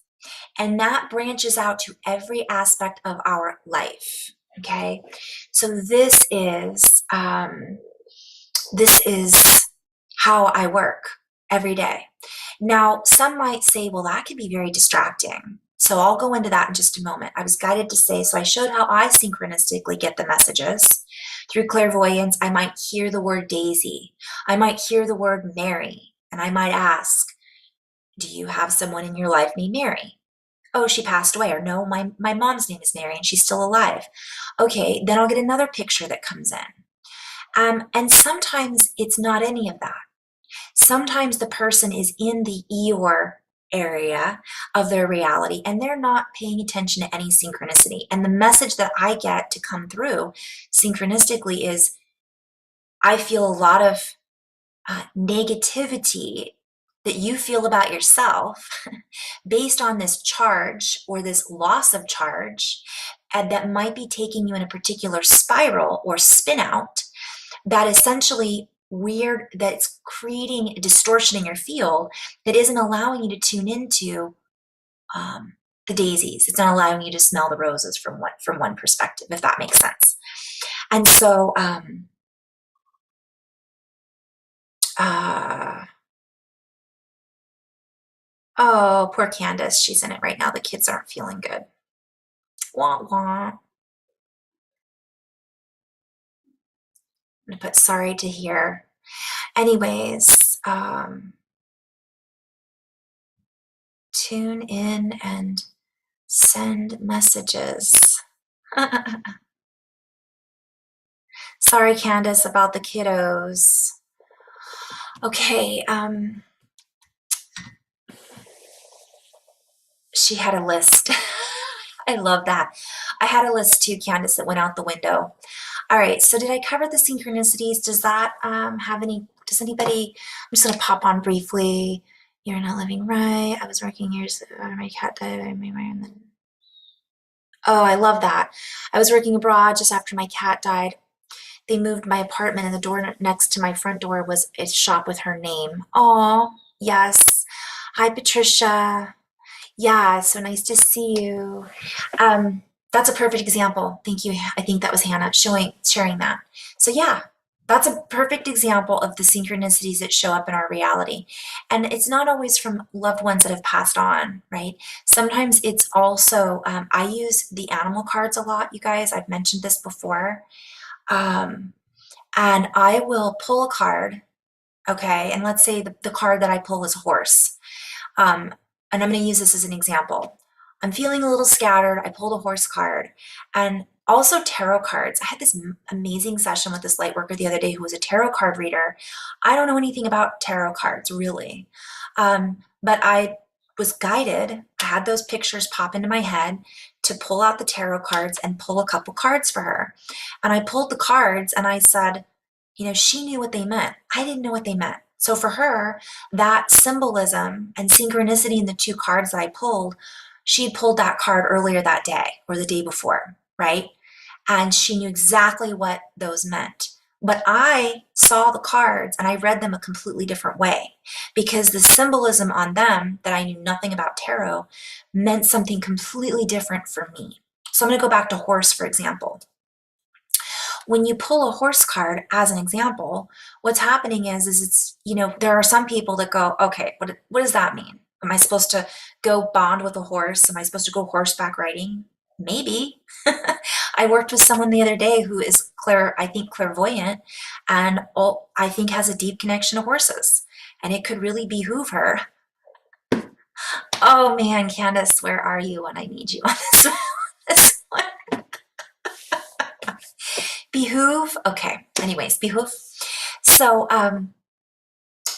And that branches out to every aspect of our life. Okay. So this is how I work every day. Now, some might say, well, that could be very distracting. So I'll go into that in just a moment. I was guided to say, so I showed how I synchronistically get the messages. Through clairvoyance, I might hear the word Daisy. I might hear the word Mary. And I might ask, do you have someone in your life named Mary? Oh, she passed away. Or no, my mom's name is Mary and she's still alive. Okay, then I'll get another picture that comes in. And sometimes it's not any of that. Sometimes the person is in the Eeyore area of their reality and they're not paying attention to any synchronicity. And the message that I get to come through synchronistically is, I feel a lot of negativity that you feel about yourself based on this charge or this loss of charge, and that might be taking you in a particular spiral or spin out that essentially weird, that's creating a distortion in your field that isn't allowing you to tune into the daisies. It's not allowing you to smell the roses from one perspective, if that makes sense. And so oh, poor Candice, she's in it right now. The kids aren't feeling good. Wah wah. I'm gonna put sorry to hear. Anyways, tune in and send messages. Sorry, Candice, about the kiddos. Okay, she had a list. I love that. I had a list too, Candice, that went out the window. All right, so did I cover the synchronicities? Does that does anybody, I'm just gonna pop on briefly. You're not living right. I was working years, my cat died, I made my own then. Oh, I love that. I was working abroad just after my cat died. They moved my apartment and the door next to my front door was a shop with her name. Oh, yes. Hi, Patricia. Yeah, so nice to see you. That's a perfect example. Thank you. I think that was Hannah sharing that. So yeah, that's a perfect example of the synchronicities that show up in our reality. And it's not always from loved ones that have passed on, right? Sometimes it's also, I use the animal cards a lot, you guys. I've mentioned this before. And I will pull a card, okay? And let's say the card that I pull is horse. And I'm going to use this as an example. I'm feeling a little scattered. I pulled a horse card, and also tarot cards. I had this amazing session with this light worker the other day who was a tarot card reader. I don't know anything about tarot cards, really. But I was guided. I had those pictures pop into my head to pull out the tarot cards and pull a couple cards for her. And I pulled the cards and I said, she knew what they meant. I didn't know what they meant. So for her, that symbolism and synchronicity in the two cards that I pulled, she had pulled that card earlier that day or the day before, right? And she knew exactly what those meant. But I saw the cards and I read them a completely different way because the symbolism on them that I knew nothing about tarot meant something completely different for me. So I'm going to go back to horse, for example. When you pull a horse card as an example, what's happening is it's, there are some people that go, okay, what does that mean? Am I supposed to go bond with a horse? Am I supposed to go horseback riding? Maybe. I worked with someone the other day who is clairvoyant, and I think has a deep connection to horses, and it could really behoove her. Oh man, Candice, where are you when I need you on this one? Behoove? Okay, anyways, behoove. So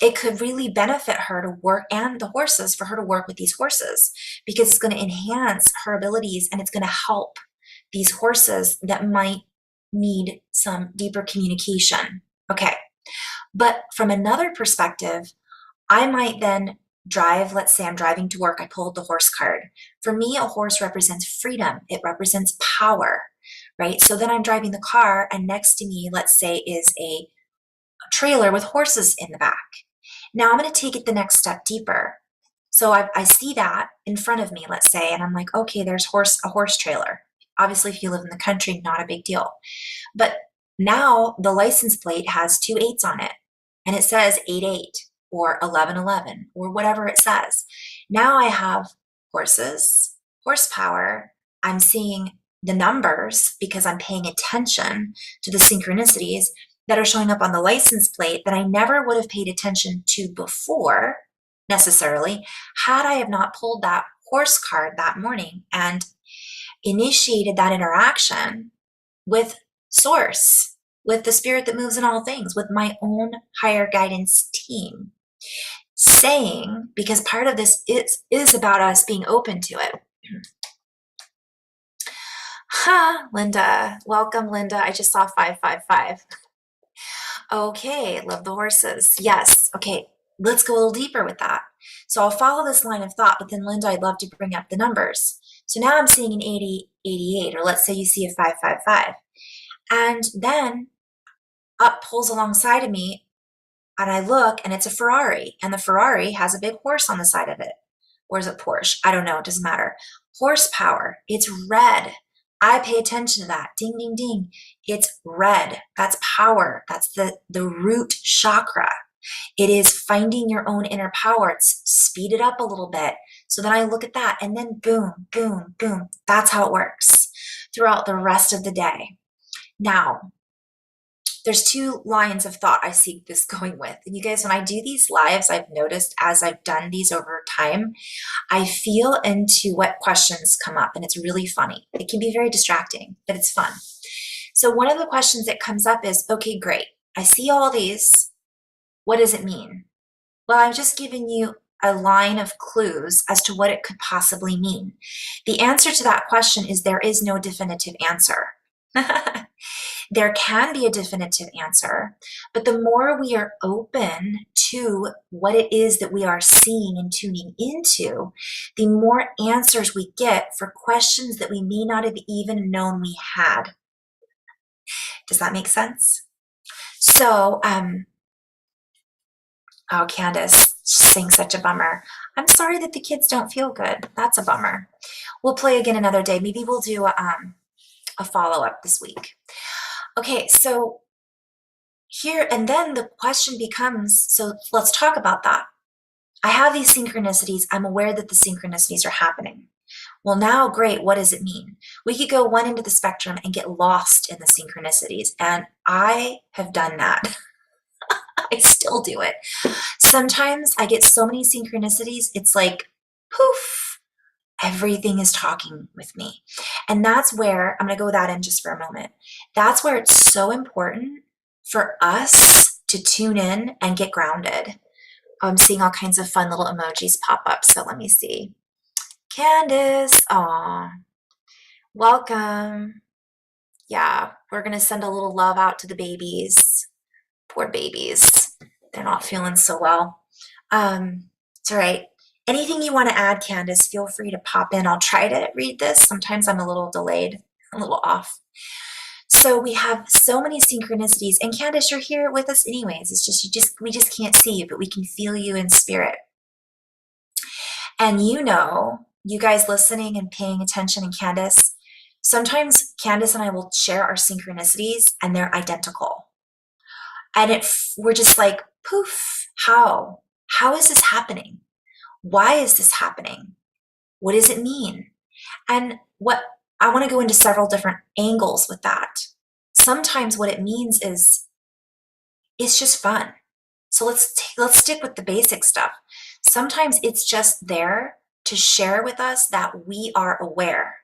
it could really benefit her to work, and the horses, for her to work with these horses, because it's going to enhance her abilities and it's going to help these horses that might need some deeper communication. Okay. But from another perspective, I might then drive, let's say I'm driving to work, I pulled the horse card. For me, a horse represents freedom, it represents power, right? So then I'm driving the car, and next to me, let's say, is a trailer with horses in the back. Now I'm going to take it the next step deeper. So I see that in front of me, let's say, and I'm like, okay, there's a horse trailer. Obviously, if you live in the country, not a big deal. But now the license plate has 2 8s on it, and it says 88 or 1111 or whatever it says. Now I have horses, horsepower. I'm seeing the numbers because I'm paying attention to the synchronicities that are showing up on the license plate that I never would have paid attention to before necessarily, had I have not pulled that horse card that morning and initiated that interaction with source, with the spirit that moves in all things, with my own higher guidance team. Saying, because part of this is about us being open to it. Linda. Welcome, Linda. I just saw 555. Okay, love the horses. Yes. Okay, let's go a little deeper with that. So I'll follow this line of thought, but then Linda, I'd love to bring up the numbers. So now I'm seeing an 80, 88, or let's say you see a 555. And then up pulls alongside of me, and I look, and it's a Ferrari, and the Ferrari has a big horse on the side of it. Or is it Porsche? I don't know. It doesn't matter. Horsepower. It's red. I pay attention to that. Ding, ding, ding. It's red. That's power. That's the root chakra. It is finding your own inner power. It's speed it up a little bit. So then I look at that, and then boom, boom, boom. That's how it works throughout the rest of the day. Now, there's 2 lines of thought I see this going with. And you guys, when I do these lives, I've noticed as I've done these over time, I feel into what questions come up, and it's really funny. It can be very distracting, but it's fun. So one of the questions that comes up is, okay, great. I see all these. What does it mean? Well, I've just given you a line of clues as to what it could possibly mean. The answer to that question is there is no definitive answer. There can be a definitive answer, but the more we are open to what it is that we are seeing and tuning into, the more answers we get for questions that we may not have even known we had. Does that make sense? So, oh, Candice saying such a bummer. I'm sorry that the kids don't feel good. That's a bummer. We'll play again another day. Maybe we'll do a follow-up this week. Okay, so here, and then the question becomes, so let's talk about that. I have these synchronicities. I'm aware that the synchronicities are happening. Well, now, great, what does it mean? We could go one end of the spectrum and get lost in the synchronicities, and I have done that. I still do it. Sometimes I get so many synchronicities, it's like, poof, everything is talking with me. And that's where, I'm going to go that in just for a moment. That's where it's so important for us to tune in and get grounded. I'm seeing all kinds of fun little emojis pop up. So let me see. Candice, aw, welcome. Yeah, we're going to send a little love out to the babies. Poor babies. They're not feeling so well. It's all right. Anything you want to add, Candice, feel free to pop in. I'll try to read this. Sometimes I'm a little delayed, a little off. So we have so many synchronicities. And Candice, you're here with us anyways. It's just, we just can't see you, but we can feel you in spirit. And you know, you guys listening and paying attention, and Candice, sometimes Candice and I will share our synchronicities and they're identical. And we're just like, poof, how? How is this happening? Why is this happening? What does it mean? And what I want to go into several different angles with that. Sometimes what it means is it's just fun. So let's stick with the basic stuff. Sometimes it's just there to share with us that we are aware.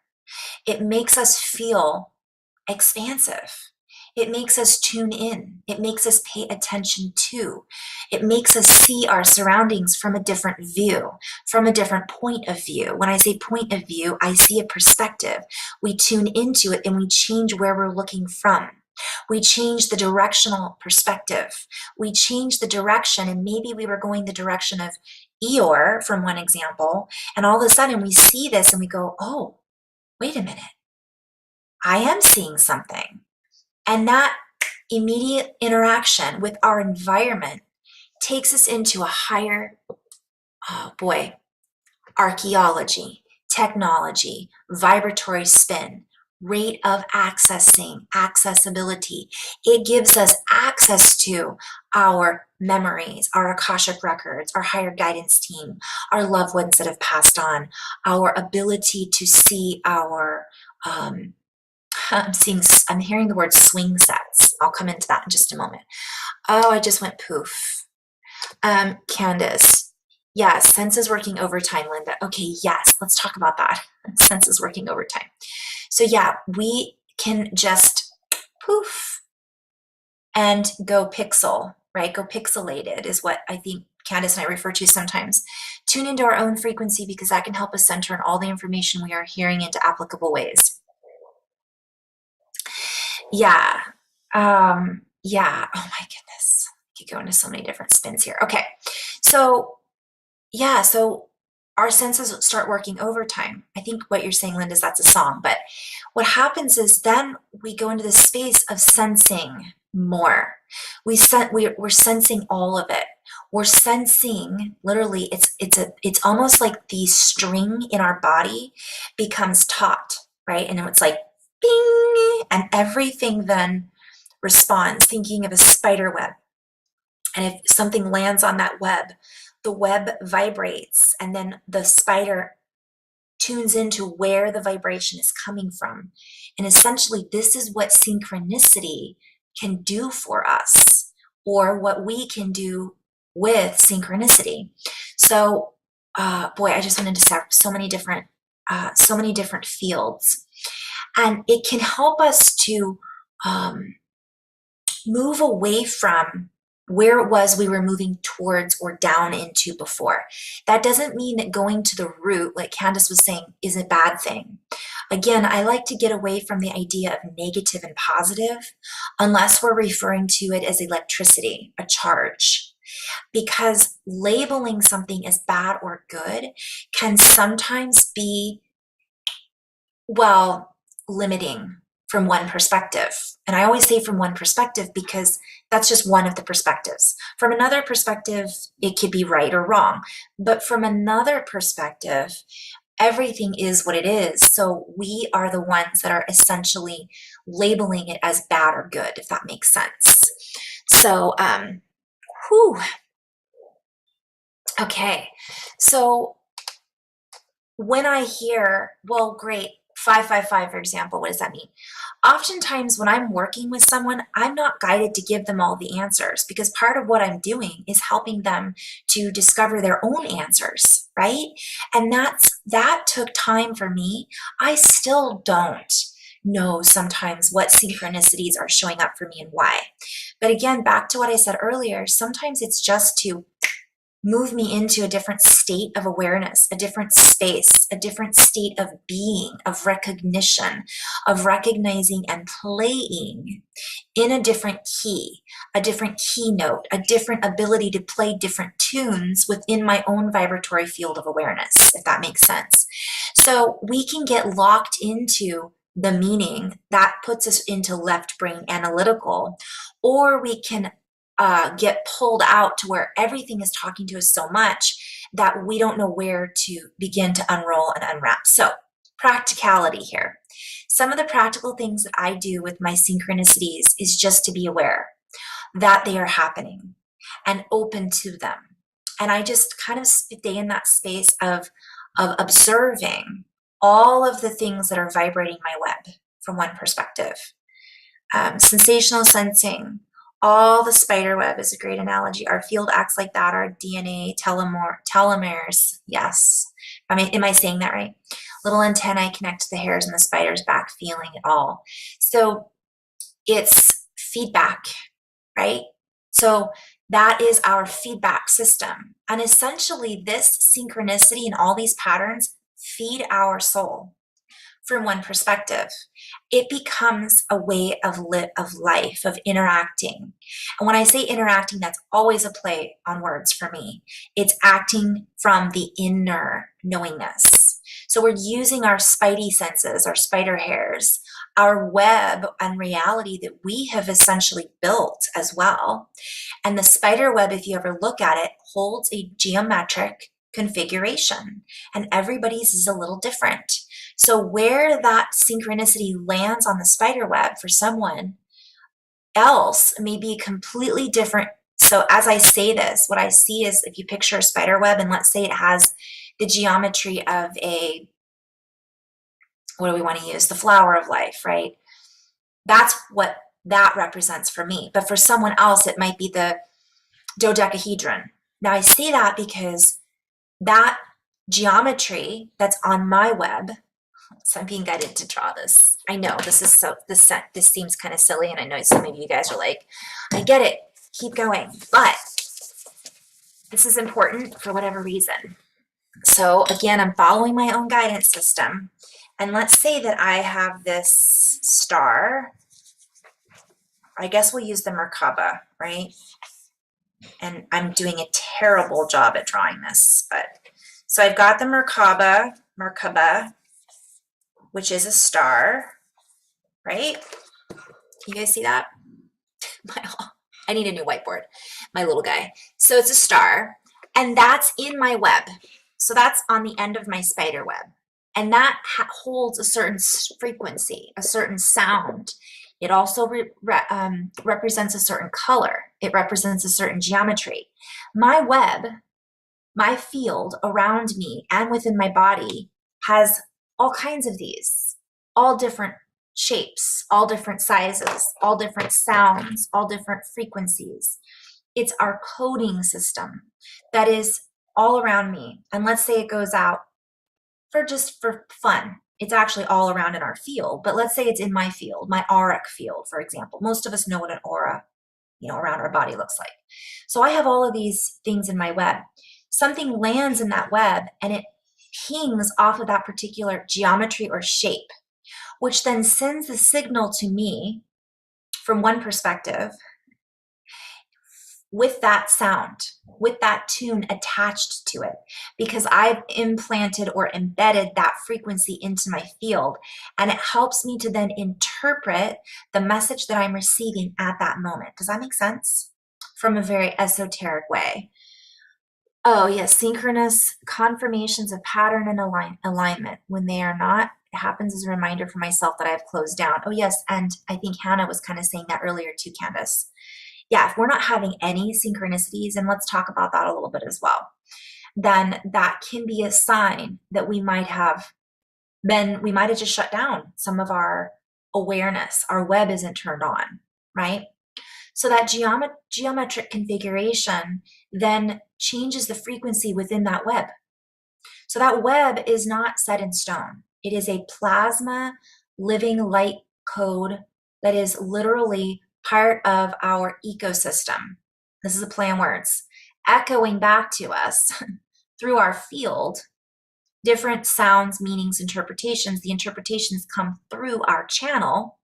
It makes us feel expansive. It makes us tune in. It makes us pay attention to. It makes us see our surroundings from a different view, from a different point of view. When I say point of view, I see a perspective. We tune into it and we change where we're looking from. We change the directional perspective. We change the direction, and maybe we were going the direction of Eeyore, from one example, and all of a sudden we see this and we go, oh, wait a minute. I am seeing something. And that immediate interaction with our environment takes us into a higher, oh boy, archaeology, technology, vibratory spin, rate of accessing, accessibility. It gives us access to our memories, our Akashic records, our higher guidance team, our loved ones that have passed on, our ability to see our, I'm hearing the word swing sets. I'll come into that in just a moment. Oh, I just went poof. Candice. Yes, senses working overtime, Linda. Okay, yes, let's talk about that. Senses working overtime. So yeah, we can just poof and go pixel, right? Go pixelated is what I think Candice and I refer to sometimes. Tune into our own frequency, because that can help us center in all the information we are hearing into applicable ways. Yeah. Yeah. Oh my goodness. I could go into so many different spins here. Okay. So yeah, so our senses start working overtime. I think what you're saying, Linda, is that's a song. But what happens is then we go into the space of sensing more. We're sensing all of it. We're sensing, literally, it's almost like the string in our body becomes taut, right? And it's like bing, and everything then responds. Thinking of a spider web. And if something lands on that web, the web vibrates, and then the spider tunes into where the vibration is coming from. And essentially, this is what synchronicity can do for us, or what we can do with synchronicity. So, boy, I just went into so many different fields, and it can help us to move away from where it was we were moving towards or down into before. That doesn't mean that going to the root, like Candice was saying, is a bad thing. Again, I like to get away from the idea of negative and positive, unless we're referring to it as electricity, a charge. Because labeling something as bad or good can sometimes be, well, limiting from one perspective. And I always say from one perspective because that's just one of the perspectives. From another perspective, it could be right or wrong. But from another perspective, everything is what it is. So we are the ones that are essentially labeling it as bad or good, if that makes sense. So, whew. Okay. So when I hear, well, great, 555, for example, what does that mean? Oftentimes when I'm working with someone, I'm not guided to give them all the answers, because part of what I'm doing is helping them to discover their own answers, right? And that took time for me. I still don't know sometimes what synchronicities are showing up for me and why. But again, back to what I said earlier, sometimes it's just to move me into a different state of awareness, a different space, a different state of being, of recognition, of recognizing and playing in a different key note, a different ability to play different tunes within my own vibratory field of awareness, if that makes sense. So we can get locked into the meaning that puts us into left brain analytical, or we can get pulled out to where everything is talking to us so much that we don't know where to begin to unroll and unwrap. So, practicality here. Some of the practical things that I do with my synchronicities is just to be aware that they are happening and open to them. And I just kind of stay in that space of observing all of the things that are vibrating my web from one perspective. Sensational sensing. All the spider web is a great analogy. Our field acts like that. Our DNA telomeres. Yes. Am I saying that right? Little antennae connect to the hairs in the spider's back, feeling it all. So it's feedback, right? So that is our feedback system. And essentially this synchronicity and all these patterns feed our soul from one perspective. It becomes a way of life, of interacting. And when I say interacting, that's always a play on words for me. It's acting from the inner knowingness. So we're using our spidey senses, our spider hairs, our web and reality that we have essentially built as well. And the spider web, if you ever look at it, holds a geometric configuration, and everybody's is a little different. So where that synchronicity lands on the spider web for someone else may be completely different. So as I say this, what I see is, if you picture a spider web, and let's say it has the geometry of what do we want to use? The flower of life, right? That's what that represents for me. But for someone else, it might be the dodecahedron. Now I say that because that geometry that's on my web, so I'm being guided to draw this. I know this seems kind of silly, and I know some of you guys are like, I get it, keep going, but this is important for whatever reason. So again, I'm following my own guidance system, and let's say that I have this star. I guess we'll use the Merkaba, right? And I'm doing a terrible job at drawing this, but so I've got the Merkaba, which is a star, right? You guys see that? I need a new whiteboard, my little guy. So it's a star, and that's in my web. So that's on the end of my spider web. And that holds a certain frequency, a certain sound. It also represents a certain color. It represents a certain geometry. My web, my field around me and within my body has all kinds of these, all different shapes, all different sizes, all different sounds, all different frequencies. It's our coding system that is all around me. And let's say it goes out for fun. It's actually all around in our field, but let's say it's in my field, my auric field, for example. Most of us know what an aura, around our body looks like. So I have all of these things in my web. Something lands in that web and it pings off of that particular geometry or shape, which then sends the signal to me from one perspective with that sound, with that tune attached to it, because I've implanted or embedded that frequency into my field, and it helps me to then interpret the message that I'm receiving at that moment. Does that make sense? From a very esoteric way. Oh yes, synchronous confirmations of pattern and alignment. When they are not, it happens as a reminder for myself that I've closed down. Oh yes, and I think Hannah was kind of saying that earlier too, Candice. Yeah, if we're not having any synchronicities, and let's talk about that a little bit as well, then that can be a sign that we might have just shut down some of our awareness. Our web isn't turned on, right? So that geometric configuration then changes the frequency within that web. So that web is not set in stone. It is a plasma living light code that is literally part of our ecosystem. This is a play on words, echoing back to us through our field, different sounds, meanings, interpretations. The interpretations come through our channel,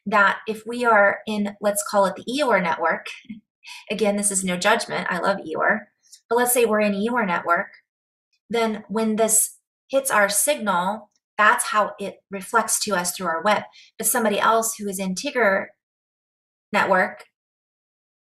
that if we are in, let's call it the Eeyore network, again, this is no judgment, I love Eeyore, but let's say we're in Eeyore network, then when this hits our signal, that's how it reflects to us through our web. But somebody else who is in Tigger network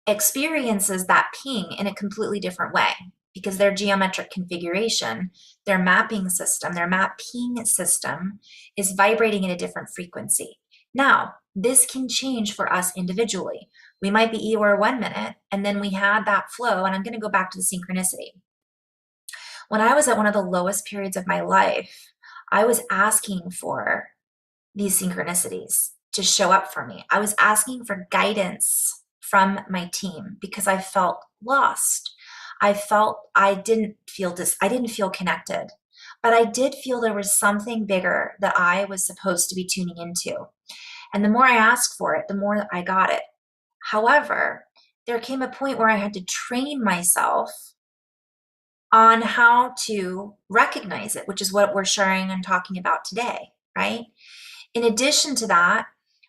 experiences that ping in a completely different way, because their geometric configuration, their mapping system, their mapping system is vibrating at a different frequency. Now, this can change for us individually. We might be Eeyore 1 minute, and then we had that flow, and I'm going to go back to the synchronicity. When I was at one of the lowest periods of my life, I was asking for these synchronicities to show up for me. I was asking for guidance from my team because I felt lost. I didn't feel connected, but I did feel there was something bigger that I was supposed to be tuning into. And the more I asked for it, the more I got it. However, there came a point where I had to train myself on how to recognize it, which is what we're sharing and talking about today, right? In addition to that,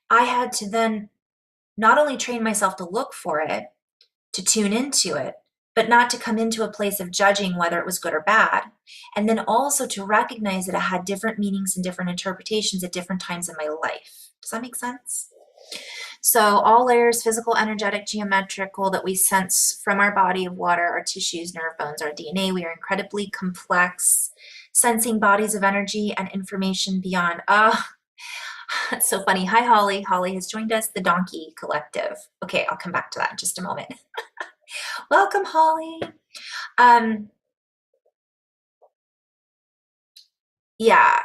I had to then not only train myself to look for it, to tune into it, but not to come into a place of judging whether it was good or bad. And then also to recognize that it had different meanings and different interpretations at different times in my life. Does that make sense? So all layers, physical, energetic, geometrical, that we sense from our body of water, our tissues, nerve bones, our DNA, we are incredibly complex, sensing bodies of energy and information beyond. It's so funny. Hi, Holly. Holly has joined us, the Donkey Collective. Okay, I'll come back to that in just a moment. Welcome, Holly. Yeah.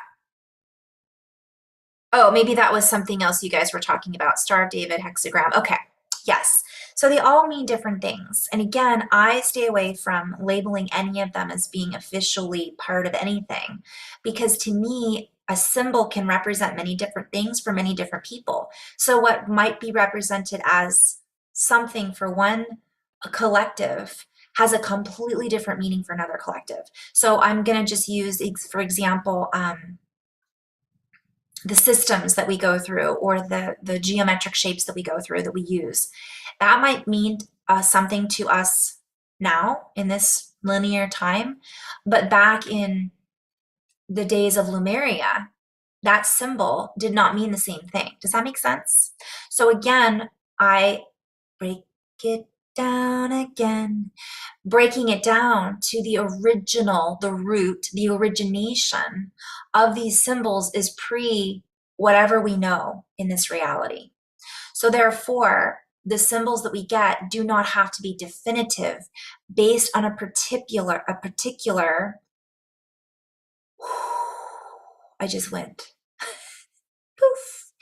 Oh, maybe that was something else you guys were talking about. Star of David, hexagram. Okay. Yes. So they all mean different things. And again, I stay away from labeling any of them as being officially part of anything, because to me, a symbol can represent many different things for many different people. So what might be represented as something for one collective has a completely different meaning for another collective. So I'm going to just use, for example, the systems that we go through, or the geometric shapes that we go through, that we use. That might mean something to us now in this linear time, but back in the days of Lemuria, that symbol did not mean the same thing. Does that make sense? So again, I break it down again, breaking it down to the original, the root, the origination of these symbols is pre whatever we know in this reality. So therefore, the symbols that we get do not have to be definitive based on a particular, I just went poof.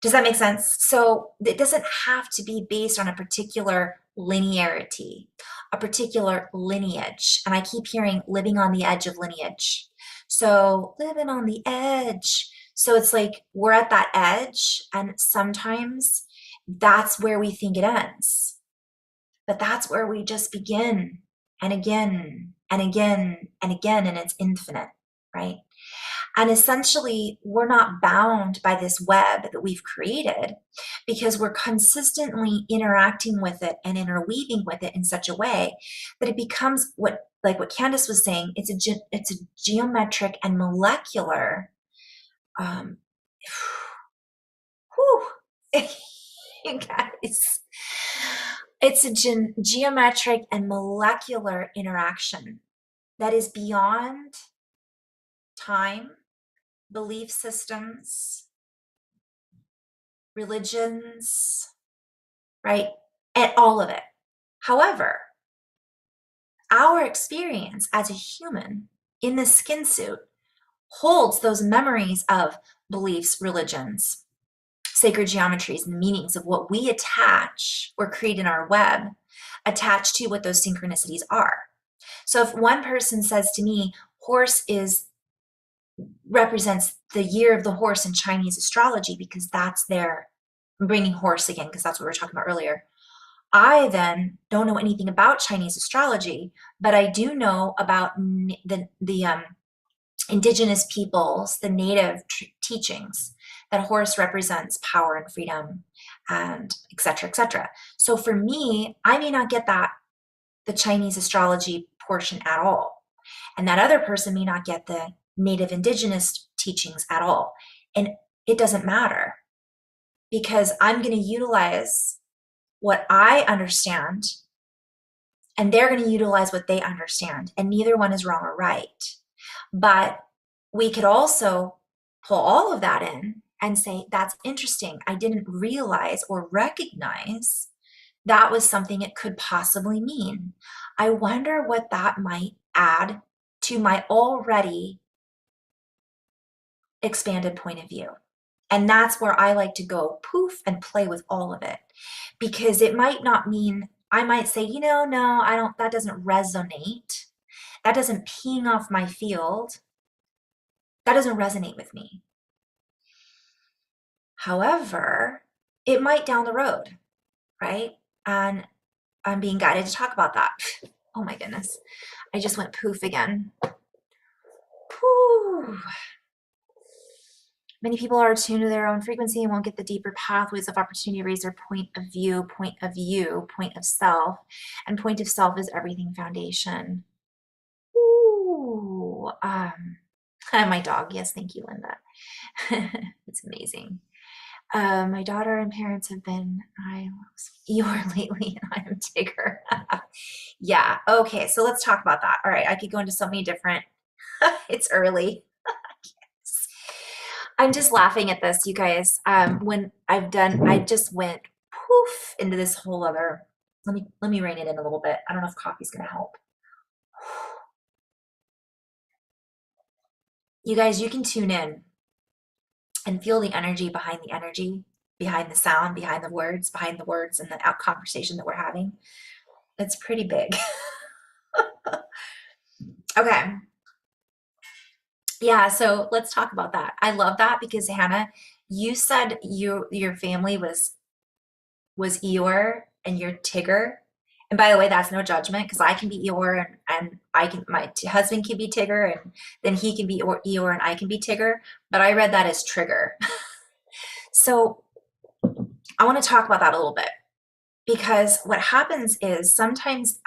Does that make sense? So it doesn't have to be based on a particular linearity, a particular lineage. And I keep hearing living on the edge of lineage. So living on the edge. So it's like we're at that edge, and sometimes that's where we think it ends. But that's where we just begin, and again and again and again, and it's infinite, right? And essentially, we're not bound by this web that we've created, because we're consistently interacting with it and interweaving with it in such a way that it becomes what Kandice was saying. It's a geometric and molecular. Whew, you guys, it's a geometric and molecular interaction that is beyond time, belief systems, religions, right? And all of it. However, our experience as a human in the skin suit holds those memories of beliefs, religions, sacred geometries, and the meanings of what we attach or create in our web attached to what those synchronicities are. So if one person says to me, horse represents the year of the horse in Chinese astrology, because that's I'm bringing horse again because that's what we were talking about earlier. I then don't know anything about Chinese astrology, but I do know about the indigenous peoples, the native teachings, that horse represents power and freedom, and et cetera, et cetera. So for me, I may not get the Chinese astrology portion at all. And that other person may not get the native indigenous teachings at all. And it doesn't matter, because I'm going to utilize what I understand, and they're going to utilize what they understand. And neither one is wrong or right. But we could also pull all of that in and say, that's interesting. I didn't realize or recognize that was something it could possibly mean. I wonder what that might add to my already expanded point of view. And that's where I like to go poof and play with all of it, because it might not mean, I might say, no, that doesn't resonate. That doesn't ping off my field. That doesn't resonate with me. However, it might down the road. right? And I'm being guided to talk about that. Oh my goodness. I just went poof again. Whew. Many people are attuned to their own frequency and won't get the deeper pathways of opportunity to raise their point of view, point of self. And point of self is everything foundation. Ooh. My dog. Yes, thank you, Linda. It's amazing. My daughter and parents have been Eeyore lately, and I am Tigger. Yeah. Okay. So let's talk about that. All right. I could go into so many different. It's early. I'm just laughing at this, you guys. When I just went poof into this whole other. Let me rein it in a little bit. I don't know if coffee's gonna help. You guys, you can tune in and feel the energy, behind the sound, behind the words, and the out conversation that we're having. It's pretty big. Okay. Yeah, so let's talk about that. I love that because Hannah, you said your family was Eeyore and you're Tigger. And by the way, that's no judgment because I can be Eeyore and my husband can be Tigger and then he can be Eeyore and I can be Tigger. But I read that as trigger. So I want to talk about that a little bit because what happens is sometimes,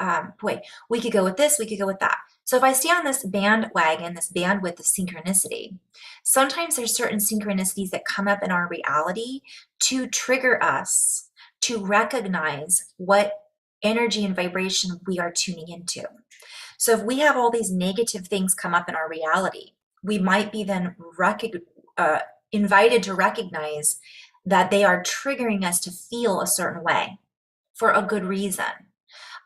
we could go with this, we could go with that. So if I stay on this bandwagon, this bandwidth of synchronicity, sometimes there's certain synchronicities that come up in our reality to trigger us to recognize what energy and vibration we are tuning into. So if we have all these negative things come up in our reality, we might be then invited to recognize that they are triggering us to feel a certain way for a good reason.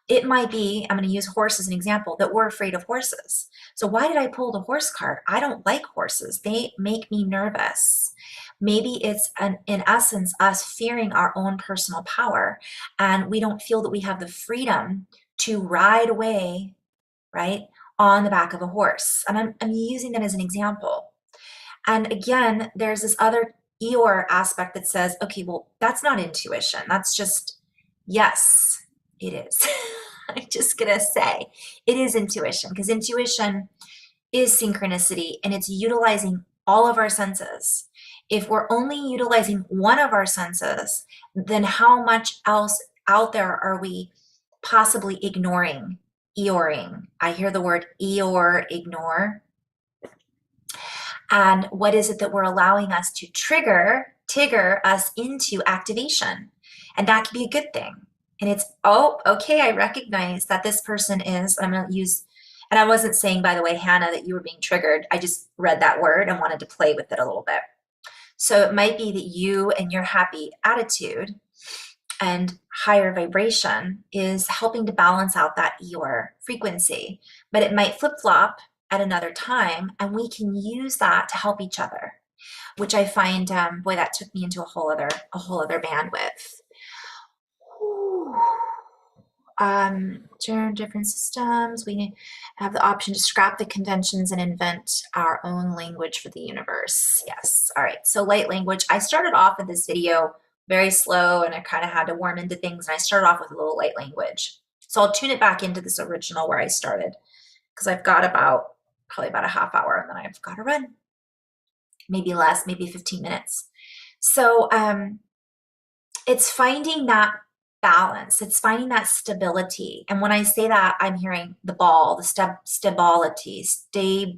It might be, I'm going to use horse as an example, that we're afraid of horses. So why did I pull the horse card? I don't like horses. They make me nervous. Maybe it's in essence us fearing our own personal power and we don't feel that we have the freedom to ride away, right, on the back of a horse. And I'm using that as an example. And again, there's this other Eeyore aspect that says, okay, well, that's not intuition. That's just, yes, it is. I'm just going to say it is intuition because intuition is synchronicity and it's utilizing all of our senses. If we're only utilizing one of our senses, then how much else out there are we possibly ignoring, Eeyoring? I hear the word Eeyore, ignore. And what is it that we're allowing us to trigger us into activation? And that can be a good thing. And it's, oh, okay, I recognize that this person is, I'm going to use, and I wasn't saying, by the way, Hannah, that you were being triggered. I just read that word and wanted to play with it a little bit. So it might be that you and your happy attitude and higher vibration is helping to balance out that your frequency, but it might flip-flop at another time, and we can use that to help each other, which I find, boy, that took me into a whole other bandwidth. Different systems. We have the option to scrap the conventions and invent our own language for the universe. Yes. All right. So light language. I started off in this video very slow and I kind of had to warm into things. And I started off with a little light language. So I'll tune it back into this original where I started because I've got probably about a half hour and then I've got to run. Maybe less, maybe 15 minutes. So it's finding that balance. It's finding that stability. And when I say that, I'm hearing the ball, the stability, the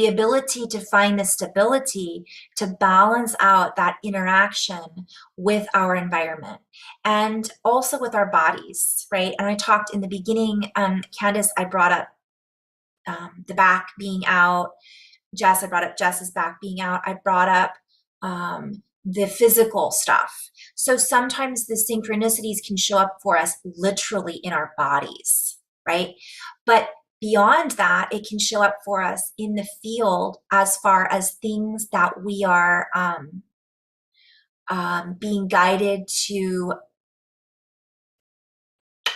ability to find the stability to balance out that interaction with our environment and also with our bodies, right? And I talked in the beginning, Kandice, I brought up the back being out. Jess, I brought up Jess's back being out. I brought up the physical stuff. So sometimes the synchronicities can show up for us literally in our bodies, right? But beyond that, it can show up for us in the field as far as things that we are being guided to.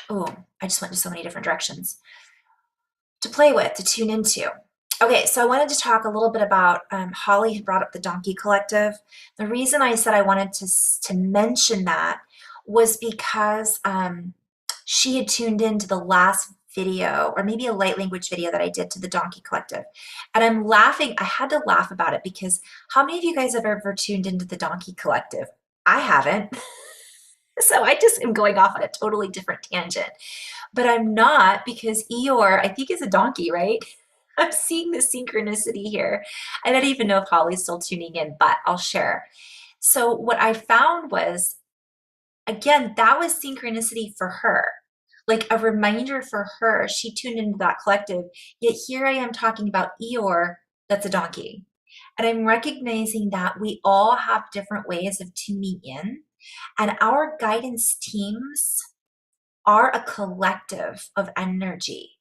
Oh, I just went in so many different directions to play with, to tune into. Okay, so I wanted to talk a little bit about, Holly had brought up the Donkey Collective. The reason I said I wanted to mention that was because she had tuned into the last video, or maybe a light language video that I did to the Donkey Collective. And I'm laughing. I had to laugh about it because how many of you guys have ever tuned into the Donkey Collective? I haven't. So I just am going off on a totally different tangent. But I'm not, because Eeyore, I think, is a donkey, right? I'm seeing the synchronicity here. I don't even know if Holly's still tuning in, but I'll share. So what I found was, again, that was synchronicity for her, like a reminder for her. She tuned into that collective, yet here I am talking about Eeyore, that's a donkey. And I'm recognizing that we all have different ways of tuning in, and our guidance teams are a collective of energy.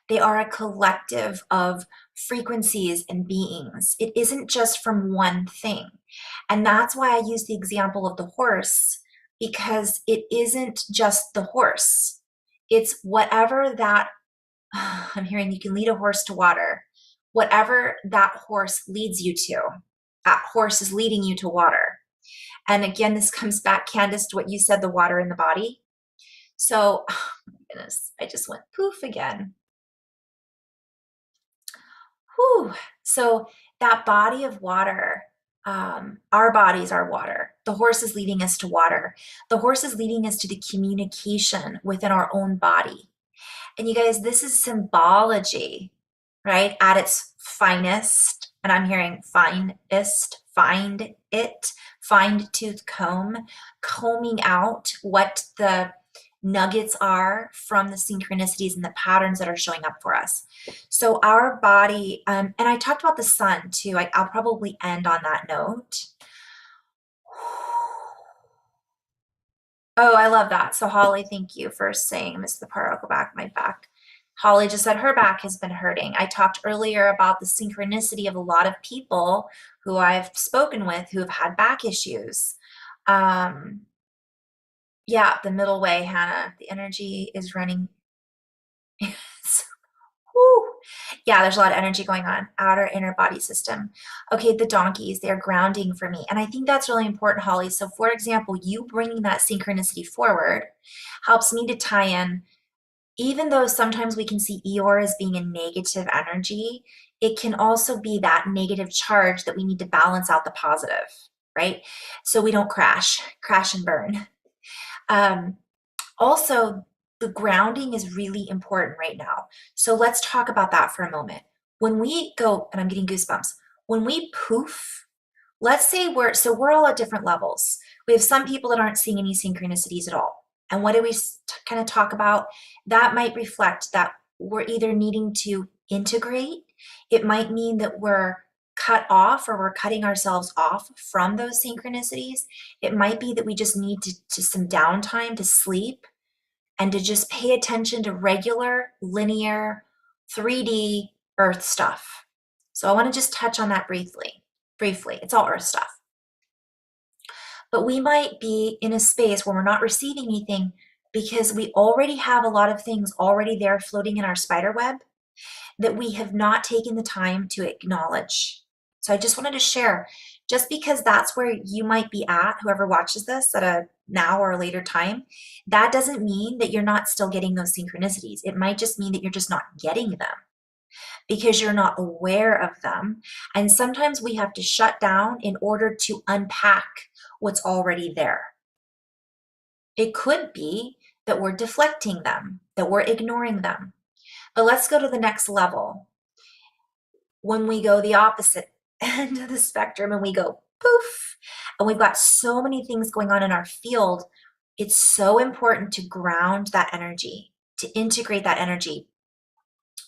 They are a collective of frequencies and beings. It isn't just from one thing. And that's why I use the example of the horse, because it isn't just the horse. It's whatever that, I'm hearing you can lead a horse to water. Whatever that horse leads you to, that horse is leading you to water. And again, this comes back, Kandice, to what you said, the water in the body. So, oh my goodness, I just went poof again. Whew. So that body of water, our bodies are water. The horse is leading us to water. The horse is leading us to the communication within our own body. And you guys, this is symbology, right? At its finest. And I'm hearing finest, find it, fine tooth comb, combing out what the nuggets are from the synchronicities and the patterns that are showing up for us. So our body, and I talked about the sun too. I'll probably end on that note. Oh, I love that. So Holly, thank you for saying, I missed the part, I'll go back, my back. Holly just said her back has been hurting. I talked earlier about the synchronicity of a lot of people who I've spoken with who have had back issues. Yeah, the middle way, Hannah. The energy is running. Woo. Yeah, there's a lot of energy going on. Outer, inner body system. Okay, the donkeys, they're grounding for me. And I think that's really important, Holly. So for example, you bringing that synchronicity forward helps me to tie in, even though sometimes we can see Eeyore as being a negative energy, it can also be that negative charge that we need to balance out the positive, right? So we don't crash and burn. Also, the grounding is really important right now. So let's talk about that for a moment. When we go, and I'm getting goosebumps, when we poof, let's say we're all at different levels. We have some people that aren't seeing any synchronicities at all. And what do we kind of talk about? That might reflect that we're either needing to integrate. It might mean that we're cut off, or we're cutting ourselves off from those synchronicities. It might be that we just need to some downtime to sleep and to just pay attention to regular, linear, 3D earth stuff. So I want to just touch on that briefly. It's all earth stuff. But we might be in a space where we're not receiving anything because we already have a lot of things already there floating in our spider web that we have not taken the time to acknowledge. So I just wanted to share, just because that's where you might be at, whoever watches this at a now or a later time, that doesn't mean that you're not still getting those synchronicities. It might just mean that you're just not getting them because you're not aware of them. And sometimes we have to shut down in order to unpack what's already there. It could be that we're deflecting them, that we're ignoring them. But let's go to the next level. When we go the opposite end of the spectrum and we go poof, and we've got so many things going on in our field, it's so important to ground that energy, to integrate that energy.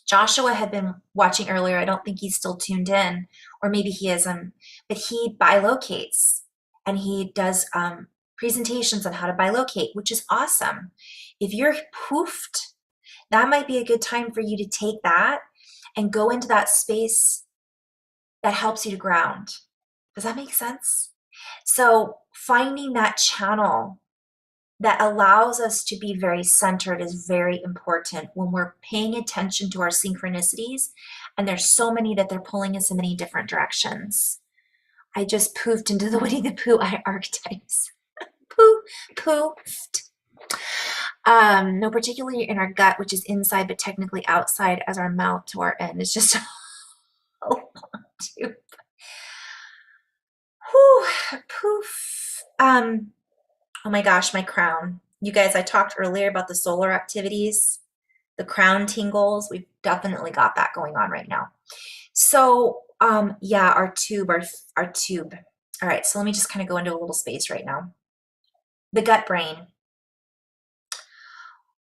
Joshua had been watching earlier. I don't think he's still tuned in, or maybe he isn't, but he bilocates and he does presentations on how to bilocate, which is awesome. If you're poofed, that might be a good time for you to take that and go into that space that helps you to ground. Does that make sense? So finding that channel that allows us to be very centered is very important when we're paying attention to our synchronicities. And there's so many that they're pulling us in many different directions. I just poofed into the Winnie the Pooh archetypes. Poof. poofed. No, particularly in our gut, which is inside but technically outside, as our mouth to our end is just a long tube. Whew, poof. Oh my gosh, my crown. You guys, I talked earlier about the solar activities, the crown tingles. We've definitely got that going on right now. So, yeah, our tube. All right, so let me just kind of go into a little space right now. The gut brain.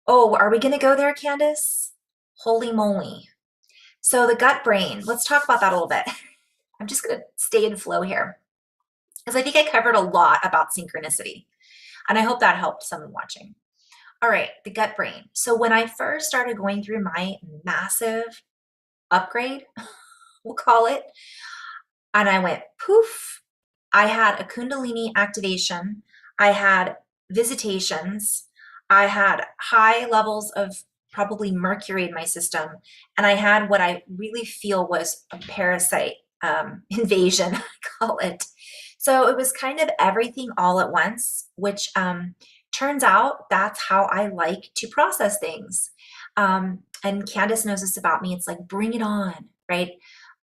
Oh, are we going to go there, Kandice? Holy moly. So the gut brain, let's talk about that a little bit. I'm just going to stay in flow here because I think I covered a lot about synchronicity, and I hope that helped someone watching. All right, the gut brain. So when I first started going through my massive upgrade, we'll call it, and I went poof, I had a Kundalini activation, I had visitations, I had high levels of probably mercury in my system, and I had what I really feel was a parasite invasion, I call it. So it was kind of everything all at once, which turns out that's how I like to process things. And Kandice knows this about me. It's like, bring it on, right?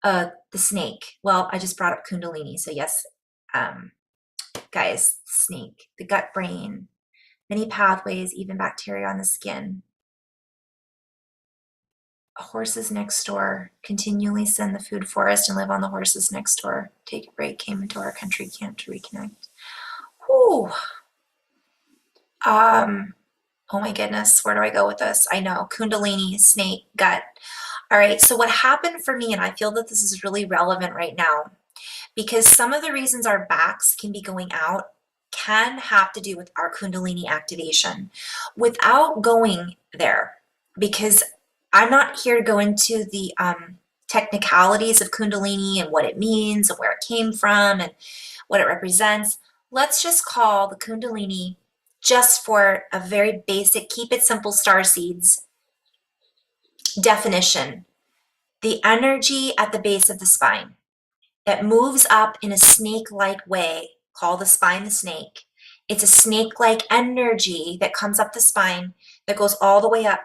The snake. Well, I just brought up Kundalini. So yes, guys, snake, the gut brain, many pathways, even bacteria on the skin. Horses next door, continually send the food forest and live on the horses next door. Take a break, came into our country, can't to reconnect. Whew. Oh my goodness, where do I go with this? I know, Kundalini, snake, gut. All right, so what happened for me, and I feel that this is really relevant right now, because some of the reasons our backs can be going out can have to do with our Kundalini activation. Without going there, because I'm not here to go into the technicalities of Kundalini and what it means and where it came from and what it represents. Let's just call the Kundalini, just for a very basic, keep it simple, star seeds definition, the energy at the base of the spine that moves up in a snake-like way, call the spine the snake. It's a snake-like energy that comes up the spine that goes all the way up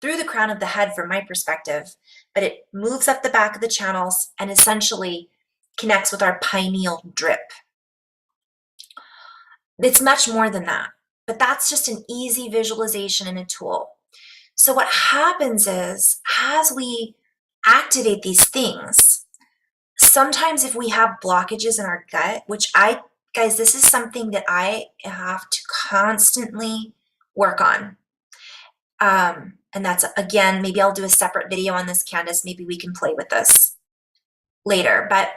through the crown of the head from my perspective, but it moves up the back of the channels and essentially connects with our pineal drip. It's much more than that, but that's just an easy visualization and a tool. So what happens is, as we activate these things, sometimes if we have blockages in our gut, which guys, this is something that I have to constantly work on. And that's, again, maybe I'll do a separate video on this, Kandice. Maybe we can play with this later. But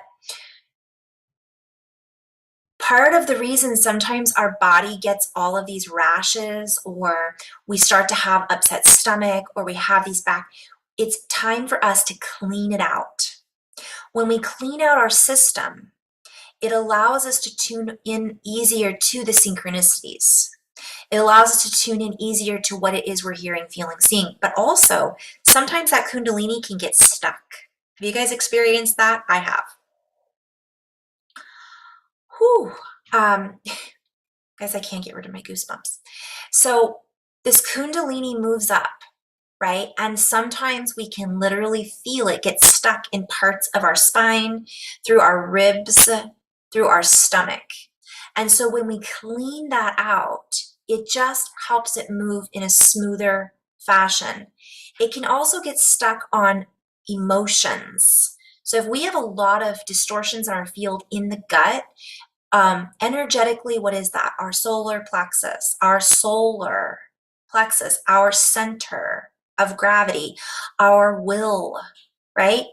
part of the reason sometimes our body gets all of these rashes, or we start to have upset stomach, or we have these back, it's time for us to clean it out. When we clean out our system, it allows us to tune in easier to the synchronicities. It allows us to tune in easier to what it is we're hearing, feeling, seeing. But also, sometimes that Kundalini can get stuck. Have you guys experienced that? I have. Whew. Guys, I can't get rid of my goosebumps. So this Kundalini moves up, right? And sometimes we can literally feel it get stuck in parts of our spine, through our ribs, through our stomach. And so when we clean that out, it just helps it move in a smoother fashion. It can also get stuck on emotions. So if we have a lot of distortions in our field in the gut, energetically, what is that? Our solar plexus, our center of gravity, our will, right?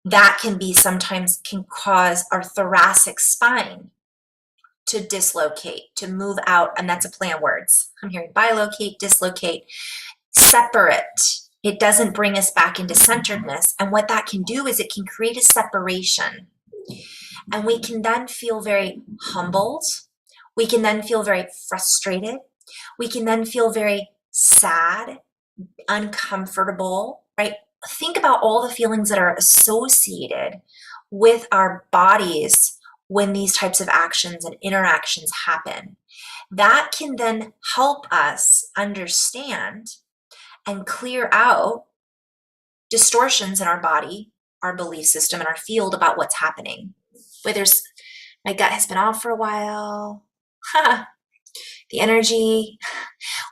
That can be sometimes can cause our thoracic spine to dislocate, to move out. And that's a play on words. I'm hearing bilocate, dislocate, separate. It doesn't bring us back into centeredness. And what that can do is it can create a separation. And we can then feel very humbled. We can then feel very frustrated. We can then feel very sad, uncomfortable, right? Think about all the feelings that are associated with our bodies when these types of actions and interactions happen. That can then help us understand and clear out distortions in our body, our belief system, and our field about what's happening. Whether my gut has been off for a while, the energy.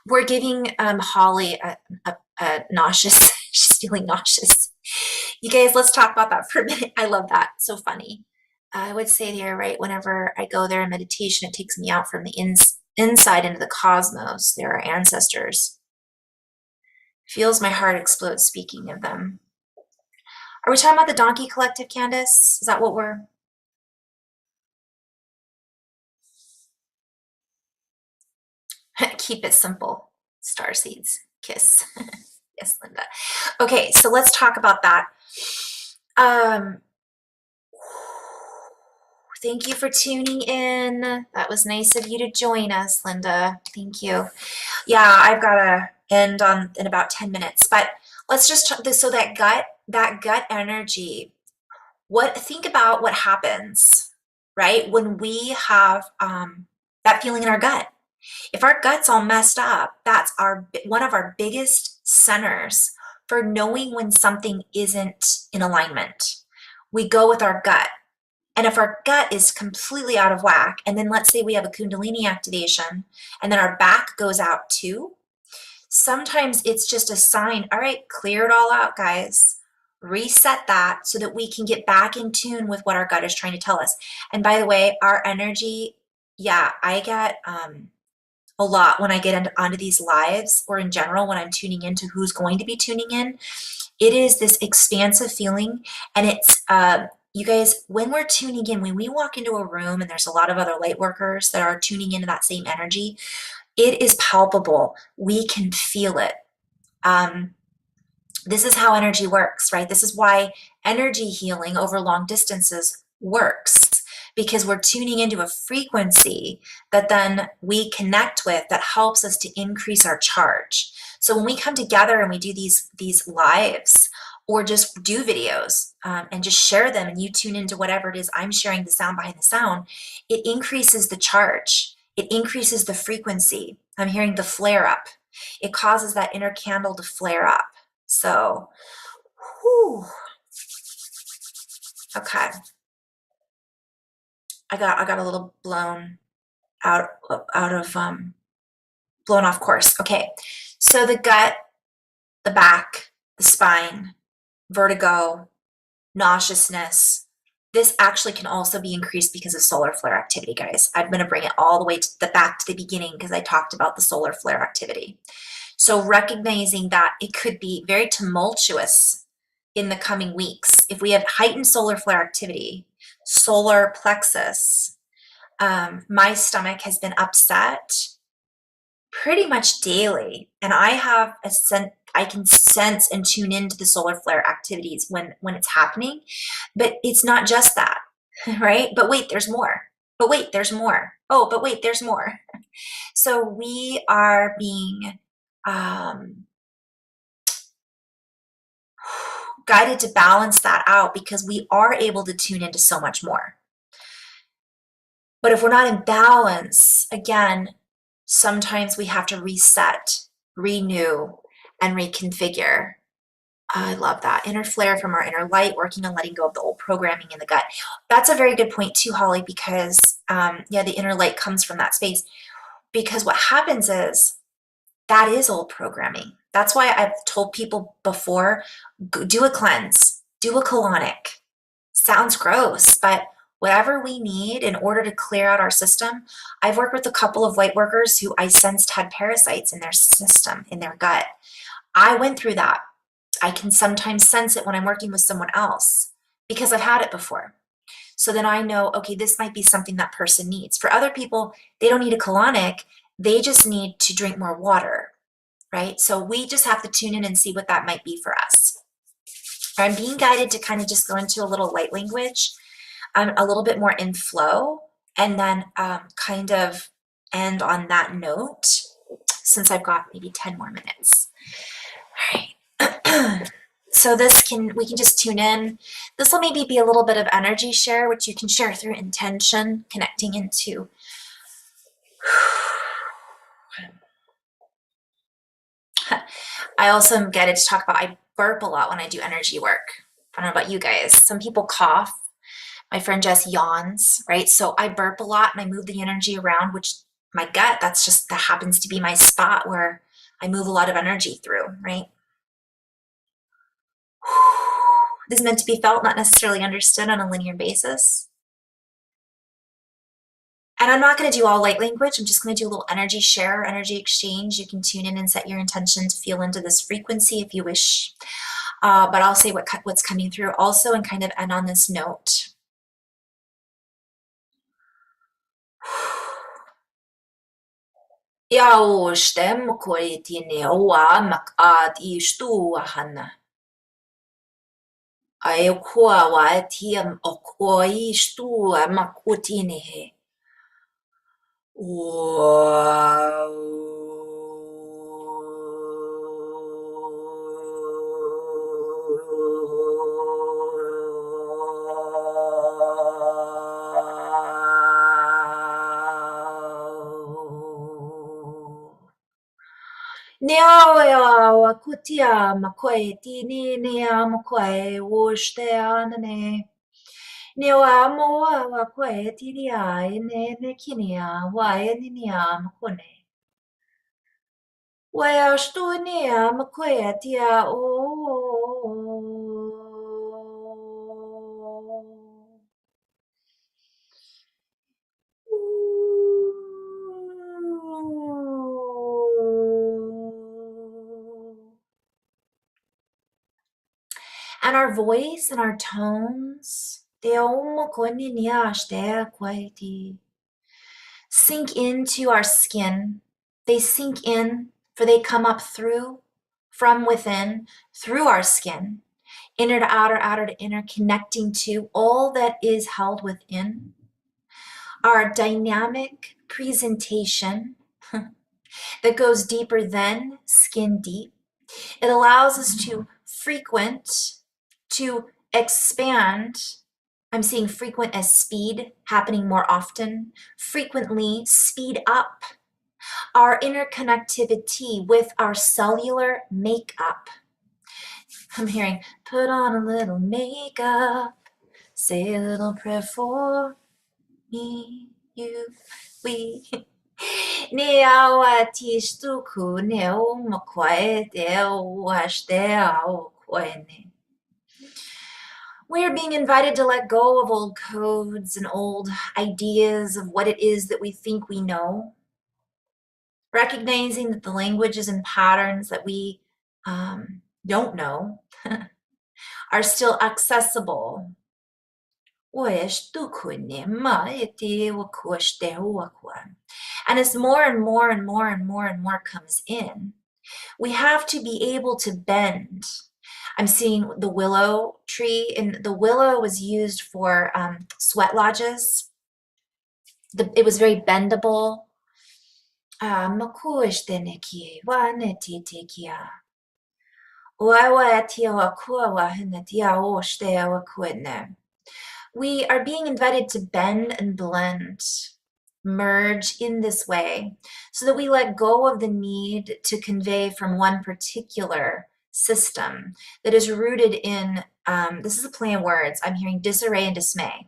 We're giving Holly a nauseous, she's feeling nauseous. You guys, let's talk about that for a minute. I love that. So funny. I would say there, right, whenever I go there in meditation, it takes me out from the inside into the cosmos. There are ancestors. Feels my heart explode speaking of them. Are we talking about the Donkey Collective, Candice? Is that what we're... Keep it simple. Star seeds. Kiss. Yes, Linda. Okay, so let's talk about that. Thank you for tuning in. That was nice of you to join us, Linda. Thank you. Yeah, I've got to end in about 10 minutes, but let's just talk this. So that gut energy, think about what happens, right? When we have that feeling in our gut. If our gut's all messed up, that's one of our biggest centers for knowing when something isn't in alignment. We go with our gut. And if our gut is completely out of whack, and then let's say we have a Kundalini activation, and then our back goes out too, sometimes it's just a sign, all right, clear it all out, guys. Reset that so that we can get back in tune with what our gut is trying to tell us. And by the way, our energy, yeah, I get a lot when I get onto these lives, or in general when I'm tuning into who's going to be tuning in. It is this expansive feeling, and it's you guys, when we're tuning in, when we walk into a room and there's a lot of other light workers that are tuning into that same energy, it is palpable. We can feel it. This is how energy works, right? This is why energy healing over long distances works, because we're tuning into a frequency that then we connect with that helps us to increase our charge. So when we come together and we do these lives, or just do videos and just share them, and you tune into whatever it is I'm sharing, the sound behind the sound, it increases the charge. It increases the frequency. I'm hearing the flare up. It causes that inner candle to flare up. So, whew. Okay. I got a little blown off course. Okay. So the gut, the back, the spine, vertigo, nauseousness. This actually can also be increased because of solar flare activity, guys. I'm going to bring it all the way back to the beginning because I talked about the solar flare activity. So recognizing that it could be very tumultuous in the coming weeks. If we have heightened solar flare activity, solar plexus, my stomach has been upset pretty much daily, and I can sense and tune into the solar flare activities when it's happening. But it's not just that, right? But wait, there's more. But wait, there's more. Oh, but wait, there's more. So we are being guided to balance that out, because we are able to tune into so much more. But if we're not in balance, again, sometimes we have to reset, renew, and reconfigure. I love that. Inner flare from our inner light, working on letting go of the old programming in the gut. That's a very good point too, Holly, because the inner light comes from that space. Because what happens is that is old programming. That's why I've told people before, do a cleanse, do a colonic. Sounds gross, but whatever we need in order to clear out our system. I've worked with a couple of light workers who I sensed had parasites in their system, in their gut. I went through that. I can sometimes sense it when I'm working with someone else because I've had it before. So then I know, okay, this might be something that person needs. For other people, they don't need a colonic. They just need to drink more water, right? So we just have to tune in and see what that might be for us. I'm being guided to kind of just go into a little light language, a little bit more in flow, and then kind of end on that note, since I've got maybe 10 more minutes. All right. So we can just tune in. This will maybe be a little bit of energy share, which you can share through intention, connecting into I also am getting to talk about, I burp a lot when I do energy work. I don't know about you guys. Some people cough. My friend Jess yawns, right? So I burp a lot and I move the energy around, which my gut, that happens to be my spot where I move a lot of energy through, right? This is meant to be felt, not necessarily understood on a linear basis. And I'm not going to do all light language. I'm just going to do a little energy share, energy exchange. You can tune in and set your intention to feel into this frequency if you wish. But I'll say what's coming through also and kind of end on this note. Yao stem koitine oa makat ishtu ahana. Aekua wa tiam okoi ishtu makutine he. Nea kutia makwe tini nea makwe woshte anane. Nea moa wakwe tiria ne kinia wae ninia makone. Wea stunia makwe tia o. And our voice and our tones, sink into our skin. They sink in, for they come up through, from within, through our skin, inner to outer, outer to inner, connecting to all that is held within. Our dynamic presentation that goes deeper than skin deep. It allows us to frequent, to expand. I'm seeing frequent as speed, happening more often. Frequently speed up our interconnectivity with our cellular makeup. I'm hearing, put on a little makeup, say a little prayer for me, you, we. We're being invited to let go of old codes and old ideas of what it is that we think we know, recognizing that the languages and patterns that we don't know are still accessible. And as more and more and more and more and more comes in, we have to be able to bend. I'm seeing the willow tree, and the willow was used for sweat lodges. It was very bendable. We are being invited to bend and blend, merge in this way, so that we let go of the need to convey from one particular system that is rooted in, this is a play on words, I'm hearing disarray and dismay.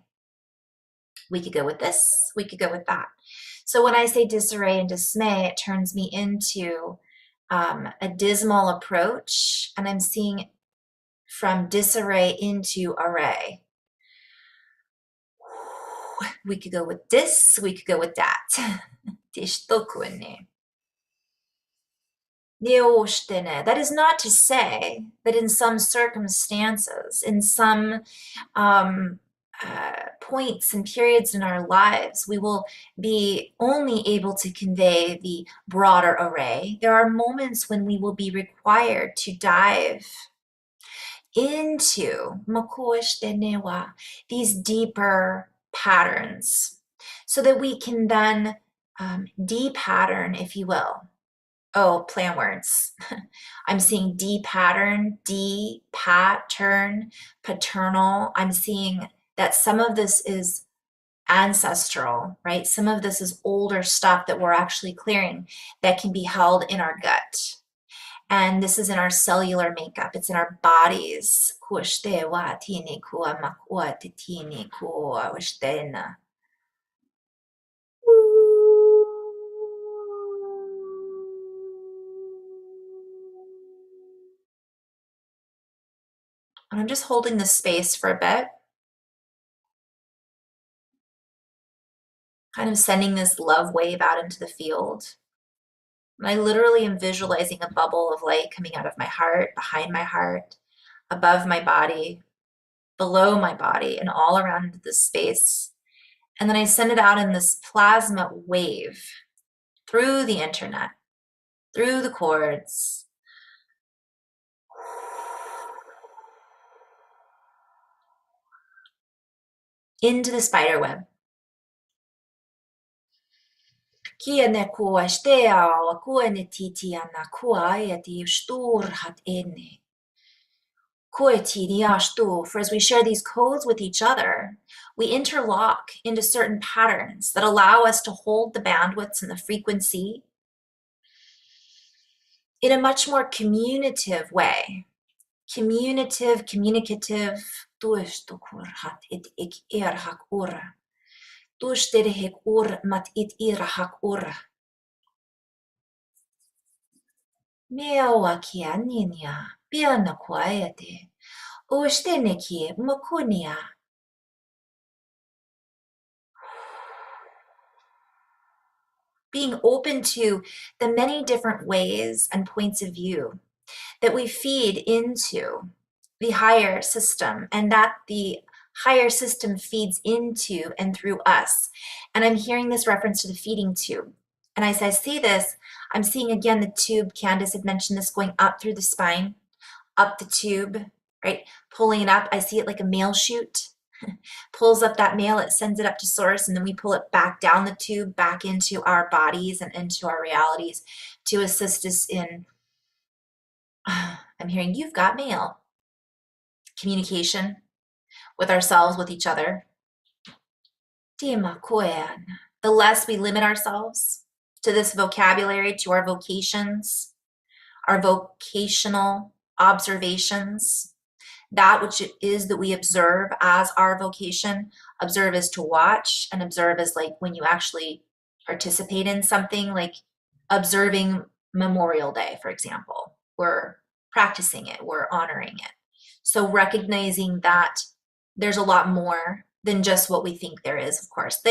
We could go with this, we could go with that. So when I say disarray and dismay, it turns me into a dismal approach, and I'm seeing from disarray into array. We could go with this, we could go with that. That is not to say that in some circumstances, in some points and periods in our lives, we will be only able to convey the broader array. There are moments when we will be required to dive into these deeper patterns so that we can then de-pattern, if you will. Oh, play on words. I'm seeing de-pattern, de-pattern, paternal. I'm seeing that some of this is ancestral, right? Some of this is older stuff that we're actually clearing that can be held in our gut. And this is in our cellular makeup. It's in our bodies. And I'm just holding this space for a bit, kind of sending this love wave out into the field. And I literally am visualizing a bubble of light coming out of my heart, behind my heart, above my body, below my body, and all around this space. And then I send it out in this plasma wave through the internet, through the cords, into the spider web. Kia ne kua stea o kua ne titi ana kua e ti stur hat ene. For as we share these codes with each other, we interlock into certain patterns that allow us to hold the bandwidths and the frequency in a much more communicative way. Communicative. Meowa kia ninia, piana quiete, usteneki makunia. Being open to the many different ways and points of view that we feed into the higher system and that the higher system feeds into and through us. And I'm hearing this reference to the feeding tube. And as I see this, I'm seeing again the tube. Kandice had mentioned this going up through the spine, up the tube, right? Pulling it up. I see it like a mail chute. Pulls up that mail, it sends it up to source, and then we pull it back down the tube, back into our bodies and into our realities to assist us in, I'm hearing you've got mail. Communication with ourselves, with each other. The less we limit ourselves to this vocabulary, to our vocations, our vocational observations, that which it is that we observe as our vocation. Observe is to watch, and observe is like when you actually participate in something, like observing Memorial Day, for example. We're practicing it, we're honoring it. So recognizing that there's a lot more than just what we think there is, of course.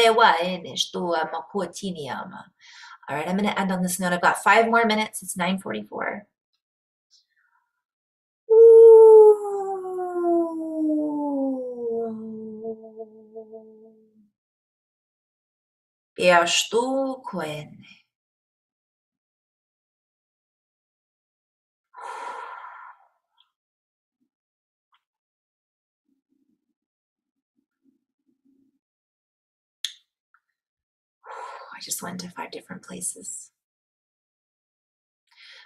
All right, I'm going to end on this note. I've got 5 more minutes. It's 9:44. I just went to 5 different places.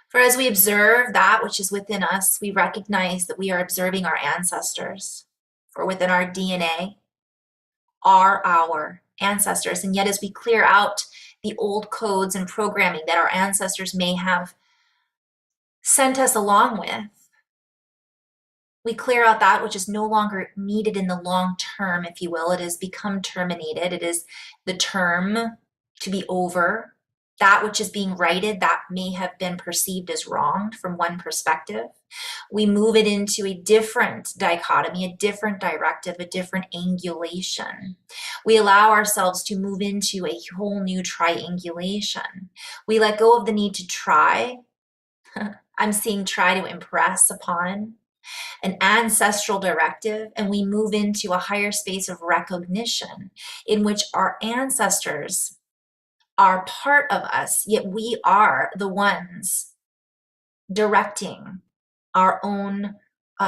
For as we observe that which is within us, we recognize that we are observing our ancestors. For within our DNA are our ancestors. And yet as we clear out the old codes and programming that our ancestors may have sent us along with, we clear out that which is no longer needed in the long term, if you will. It has become terminated. It is the term to be over. That which is being righted, that may have been perceived as wronged from one perspective. We move it into a different dichotomy, a different directive, a different angulation. We allow ourselves to move into a whole new triangulation. We let go of the need to try. I'm seeing try to impress upon an ancestral directive, and we move into a higher space of recognition in which our ancestors are part of us, yet we are the ones directing our own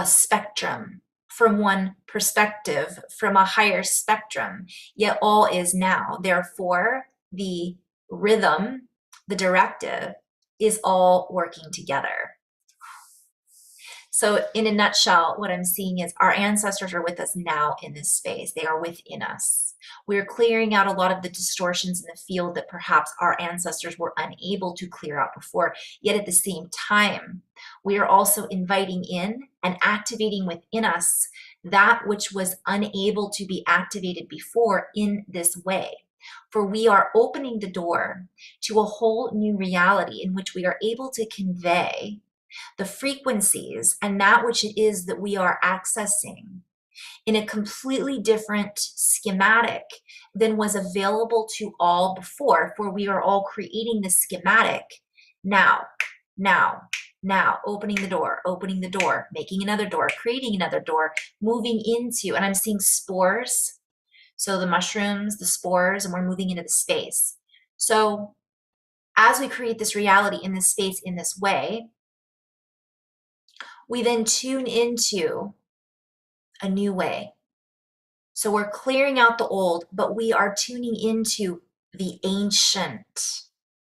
spectrum from one perspective, from a higher spectrum, yet all is now. Therefore, the rhythm, the directive, is all working together. So in a nutshell, what I'm seeing is our ancestors are with us now in this space. They are within us. We're clearing out a lot of the distortions in the field that perhaps our ancestors were unable to clear out before. Yet at the same time, we are also inviting in and activating within us that which was unable to be activated before in this way. For we are opening the door to a whole new reality in which we are able to convey the frequencies and that which it is that we are accessing in a completely different schematic than was available to all before, for we are all creating the schematic now, opening the door, making another door, creating another door, moving into, and I'm seeing spores. So the mushrooms, the spores, and we're moving into the space. So as we create this reality in this space in this way, we then tune into a new way. So we're clearing out the old, but we are tuning into the ancient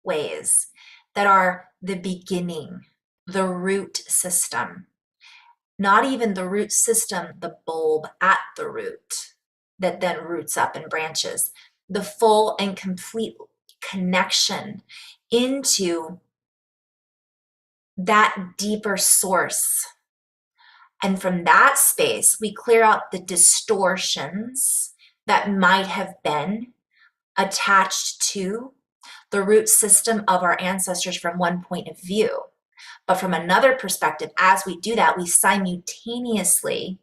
ways that are the beginning, the root system. Not even the root system, the bulb at the root that then roots up and branches. The full and complete connection into that deeper source. And from that space, we clear out the distortions that might have been attached to the root system of our ancestors from one point of view. But from another perspective, as we do that, we simultaneously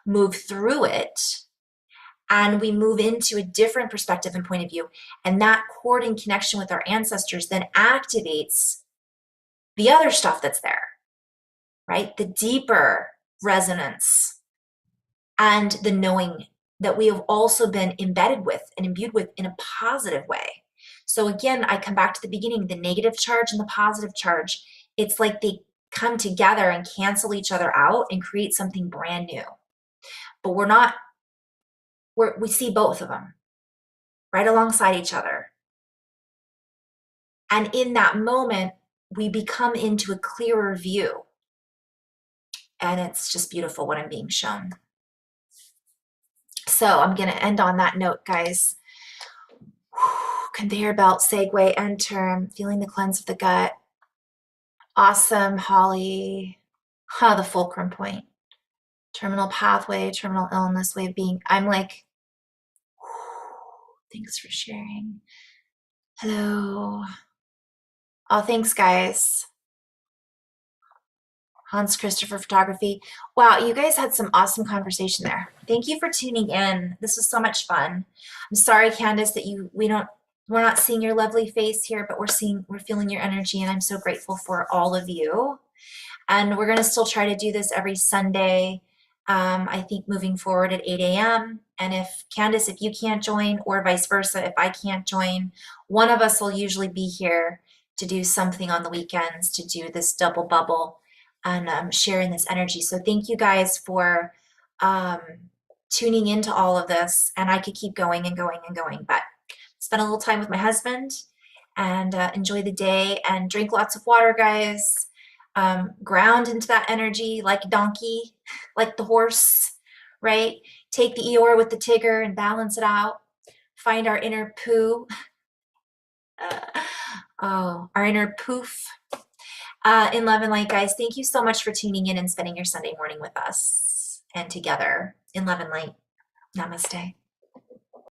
move through it and we move into a different perspective and point of view. And that cord and connection with our ancestors then activates the other stuff that's there, right? The deeper resonance and the knowing that we have also been embedded with and imbued with in a positive way. So again, I come back to the beginning, the negative charge and the positive charge. It's like they come together and cancel each other out and create something brand new. But we see both of them right alongside each other. And in that moment, we become into a clearer view. And it's just beautiful what I'm being shown. So I'm going to end on that note, guys. Conveyor belt, segue, end term, feeling the cleanse of the gut. Awesome, Holly. The fulcrum point. Terminal pathway, terminal illness, way of being. I'm like, thanks for sharing. Hello. Oh, thanks, guys. Hans Christopher Photography. Wow, you guys had some awesome conversation there. Thank you for tuning in. This was so much fun. I'm sorry, Kandice, that we're not seeing your lovely face here, but we're feeling your energy, and I'm so grateful for all of you. And we're going to still try to do this every Sunday. I think moving forward at 8 a.m. And if Kandice, if you can't join, or vice versa, if I can't join, one of us will usually be here to do something on the weekends, to do this double bubble and sharing this energy. So thank you guys for tuning into all of this. And I could keep going and going and going, but spend a little time with my husband and enjoy the day and drink lots of water, guys. Ground into that energy like a donkey, like the horse, right? Take the Eeyore with the Tigger and balance it out. Find our inner poo. Our inner poof. In love and light, guys, thank you so much for tuning in and spending your Sunday morning with us and together in love and light. Namaste.